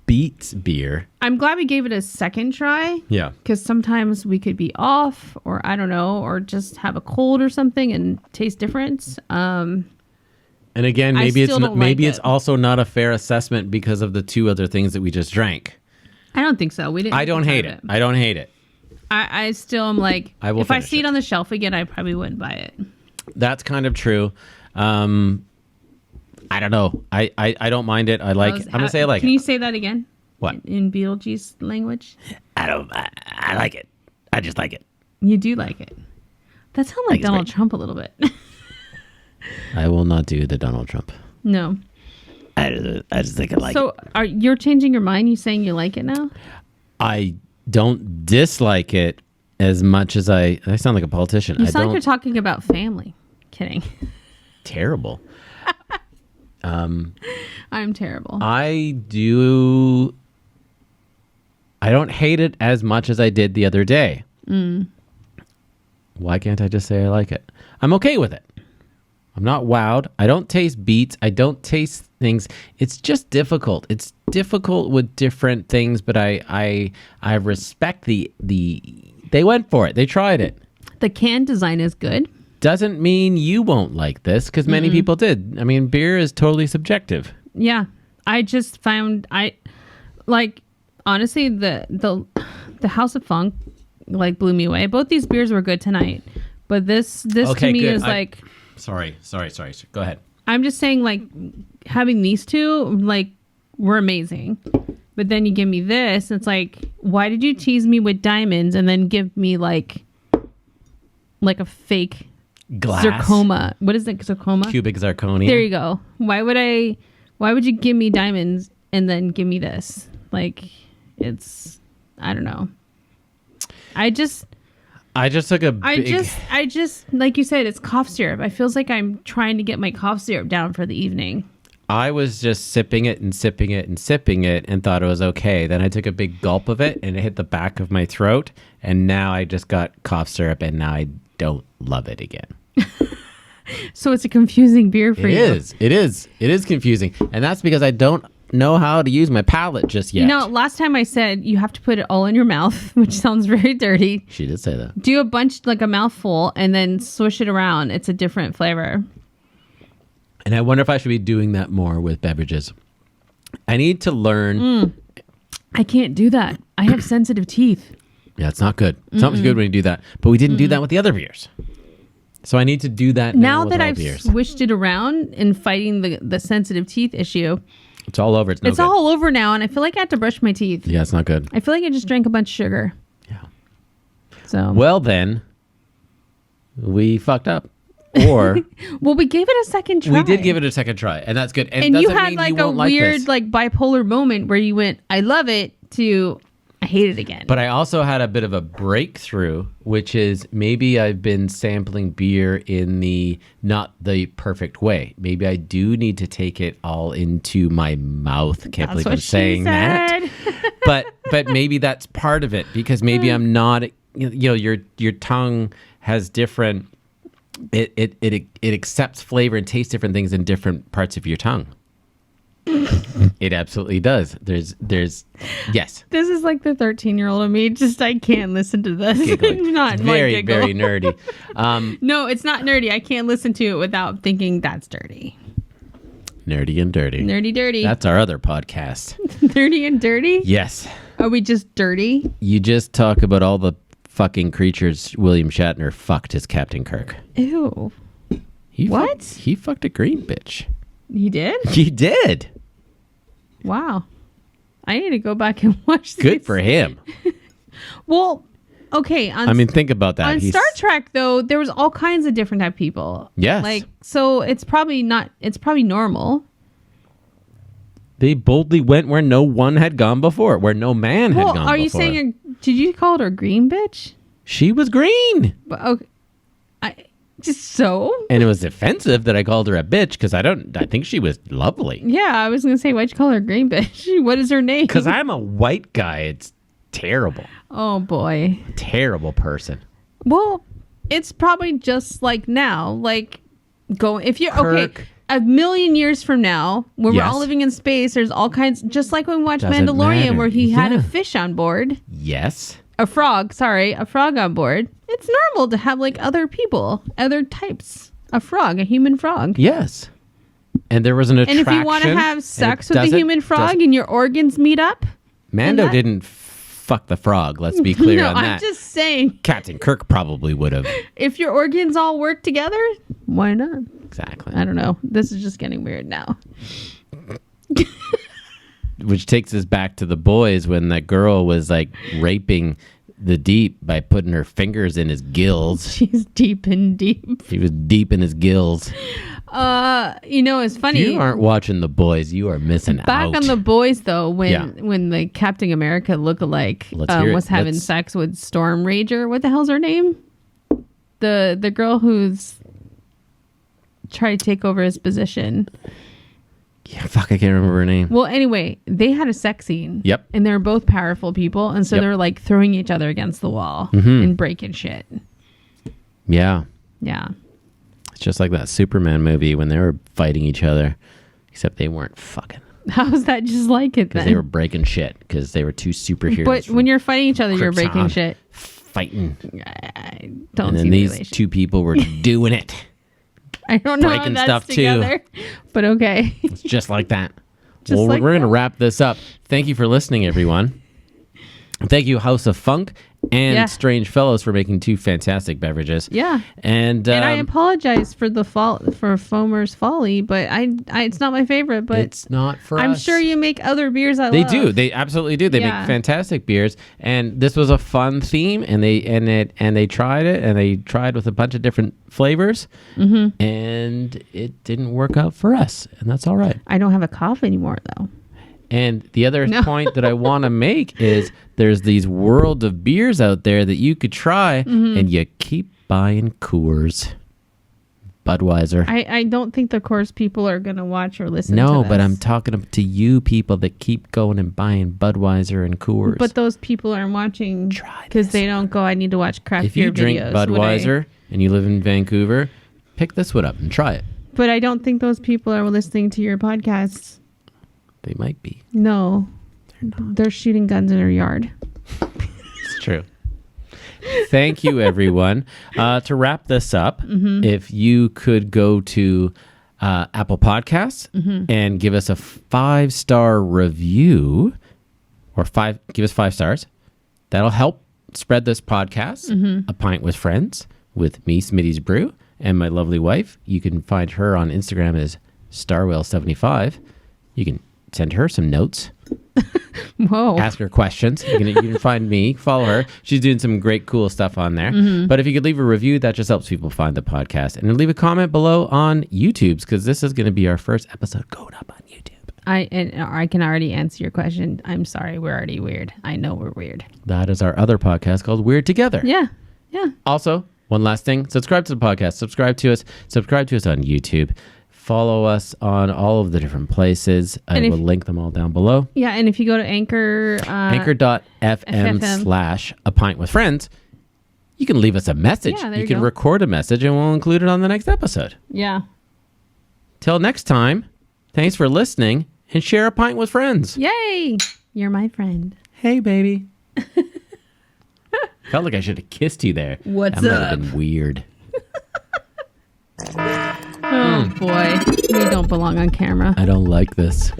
beets beer. I'm glad we gave it a second try. Yeah, because sometimes we could be off, or I don't know, or just have a cold or something and taste difference. And again, maybe it's also not a fair assessment because of the two other things that we just drank. I don't think so. We didn't. I don't hate it. I don't hate it. I still am like, if I see it on the shelf again, I probably wouldn't buy it. That's kind of true. I don't know. I don't mind it. I like it. I'm gonna say I like it. Can you say that again? What? In Beetlejuice language? I like it. I just like it. You do like it. That sounds like Donald Trump a little bit. I will not do the Donald Trump. No. I just think I like it. So you're changing your mind? You saying you like it now? I don't dislike it as much as I sound like a politician. You sound like you're talking about family. Kidding. Terrible. I'm terrible. I don't hate it as much as I did the other day. Why can't I just say I like it? I'm okay with it. I'm not wowed. I don't taste beets. I don't taste things. It's just difficult. It's difficult with different things, but I respect the they went for it. They tried it. The can design is good. Doesn't mean you won't like this, because many people did. I mean, beer is totally subjective. Yeah. I just found honestly the House of Funk blew me away. Both these beers were good tonight. But this okay, to me good. is Sorry. Go ahead. I'm just saying, having these two, were amazing. But then you give me this, it's like, why did you tease me with diamonds and then give me, a fake glass? Zircoma. What is it, zircoma? Cubic zirconia. There you go. Why would you give me diamonds and then give me this? It's, I don't know. I just took a big... I just, like you said, it's cough syrup. I feels like I'm trying to get my cough syrup down for the evening. I was just sipping it and sipping it and sipping it and thought it was okay. Then I took a big gulp of it and it hit the back of my throat. And now I just got cough syrup and now I don't love it again. So it's a confusing beer for you. It is confusing. And that's because I don't know how to use my palate just yet. Last time I said you have to put it all in your mouth, which sounds very dirty. She did say that. Do a bunch, a mouthful, and then swish it around. It's a different flavor. And I wonder if I should be doing that more with beverages. I need to learn. I can't do that. I have sensitive teeth. Yeah, it's not good. It's not good when you do that. But we didn't do that with the other beers. So I need to do that now that I've swished it around and fighting the sensitive teeth issue. It's all over. It's all over now, and I feel like I have to brush my teeth. Yeah, it's not good. I feel like I just drank a bunch of sugar. Yeah. So. Well, then, we fucked up. Or well, we gave it a second try. We did give it a second try, and that's good. And you had a weird bipolar moment where you went, I love it, to I hate it again. But I also had a bit of a breakthrough, which is maybe I've been sampling beer in not the perfect way. Maybe I do need to take it all into my mouth. Can't believe I'm saying that. But maybe that's part of it, because maybe I'm not. Your tongue has different. It accepts flavor and tastes different things in different parts of your tongue. It absolutely does. There's yes. This is like the 13-year-old of me. Just I can't listen to this. Not very very nerdy. No, it's not nerdy. I can't listen to it without thinking that's dirty. Nerdy and dirty. Nerdy dirty. That's our other podcast. Nerdy and dirty? Yes. Are we just dirty? You just talk about all the fucking creatures William Shatner fucked as Captain Kirk. Ew. What? He fucked a green bitch. He did? He did. Wow. I need to go back and watch this. Good for him. Well, okay. Think about that. On Star Trek, though, there was all kinds of different type of people. Yes. So it's probably normal. They boldly went where no one had gone before, where no man had gone before. Are you saying, did you call her green bitch? She was green. But okay. So? And it was offensive that I called her a bitch because I think she was lovely. Yeah, I was going to say, why'd you call her a green bitch? What is her name? Because I'm a white guy. It's terrible. Oh, boy. Terrible person. Well, it's probably just like now. Like, if you're, Kirk. okay, a million years from now, when we're all living in space, there's all kinds, just like when we watched Mandalorian, where he had a fish on board. Yes. A frog on board. It's normal to have like other people, other types of frog, a human frog. Yes. And there was an attraction. And if you want to have sex with a human frog and your organs meet up. Mando didn't fuck the frog, let's be clear on that. I'm just saying. Captain Kirk probably would have. If your organs all work together, why not? Exactly. I don't know. This is just getting weird now. Which takes us back to the boys when that girl was like raping the deep by putting her fingers in his gills. She's deep and deep. She was deep in his gills. It's funny. If you aren't watching The Boys, you are missing out. Back on The Boys, though, when the Captain America lookalike was having sex with Storm Rager. What the hell's her name? The girl who's tried to take over his position. Yeah, fuck, I can't remember her name. Well, anyway, they had a sex scene. Yep. And they're both powerful people. And so they're like throwing each other against the wall and breaking shit. Yeah. Yeah. It's just like that Superman movie when they were fighting each other, except they weren't fucking. How's that just like it then? Because they were breaking shit, because they were two superheroes. But when you're fighting each other, you're breaking shit. Fighting. I don't and see then the these relation. two people were doing it. I don't know breaking how that's stuff together, too. But okay. It's just like that. Just well, like we're going to that. wrap this up. Thank you for listening, everyone. Thank you, House of Funk and Strange Fellows, for making two fantastic beverages. Yeah. And I apologize for for Foamer's Folly, but it's not my favorite. But it's not for I'm us. sure you make other beers I They love. do. They absolutely do. They make fantastic beers. And this was a fun theme. And they tried it. And they tried with a bunch of different flavors. Mm-hmm. And it didn't work out for us. And that's all right. I don't have a cough anymore, though. And the other point that I want to make is there's these world of beers out there that you could try, and you keep buying Coors. Budweiser. I don't think the Coors people are going to watch or listen to No, this. but I'm talking to you people that keep going and buying Budweiser and Coors. But those people aren't watching because they don't go, I need to watch craft beer videos. If you drink Budweiser and you live in Vancouver, pick this one up and try it. But I don't think those people are listening to your podcasts. They might be. No. They're shooting guns in her yard. It's true. Thank you, everyone. To wrap this up, if you could go to Apple Podcasts and give us a 5-star review, or give us 5 stars, that'll help spread this podcast. A Pint with Friends with me, Smitty's Brew, and my lovely wife. You can find her on Instagram as Starwell75. You can send her some notes. Whoa. Ask her questions. You can find me, follow her. She's doing some great, cool stuff on there. But if you could leave a review, that just helps people find the podcast. And leave a comment below on YouTube's, because this is going to be our first episode going up on YouTube. I can already answer your question. I'm sorry, we're already weird. I know we're weird. That is our other podcast called Weird Together. Yeah. Also, one last thing. Subscribe to the podcast. Subscribe to us on YouTube. Follow us on all of the different places. I will link them all down below. Yeah, and if you go to Anchor... Anchor.fm/A Pint with Friends, you can leave us a message. Yeah, you can record a message, and we'll include it on the next episode. Yeah. Till next time, thanks for listening, and share a pint with friends. Yay! You're my friend. Hey, baby. Felt like I should have kissed you there. What's that up? That might have been weird. Oh, boy. We don't belong on camera. I don't like this.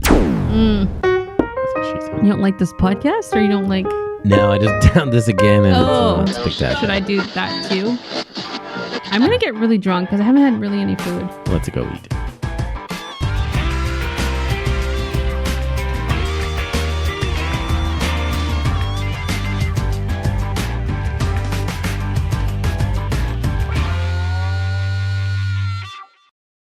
That's what she said. You don't like this podcast, or you don't like... No, I just downed this again, and it's not spectacular. Should I do that too? I'm going to get really drunk because I haven't had really any food. Let's go eat.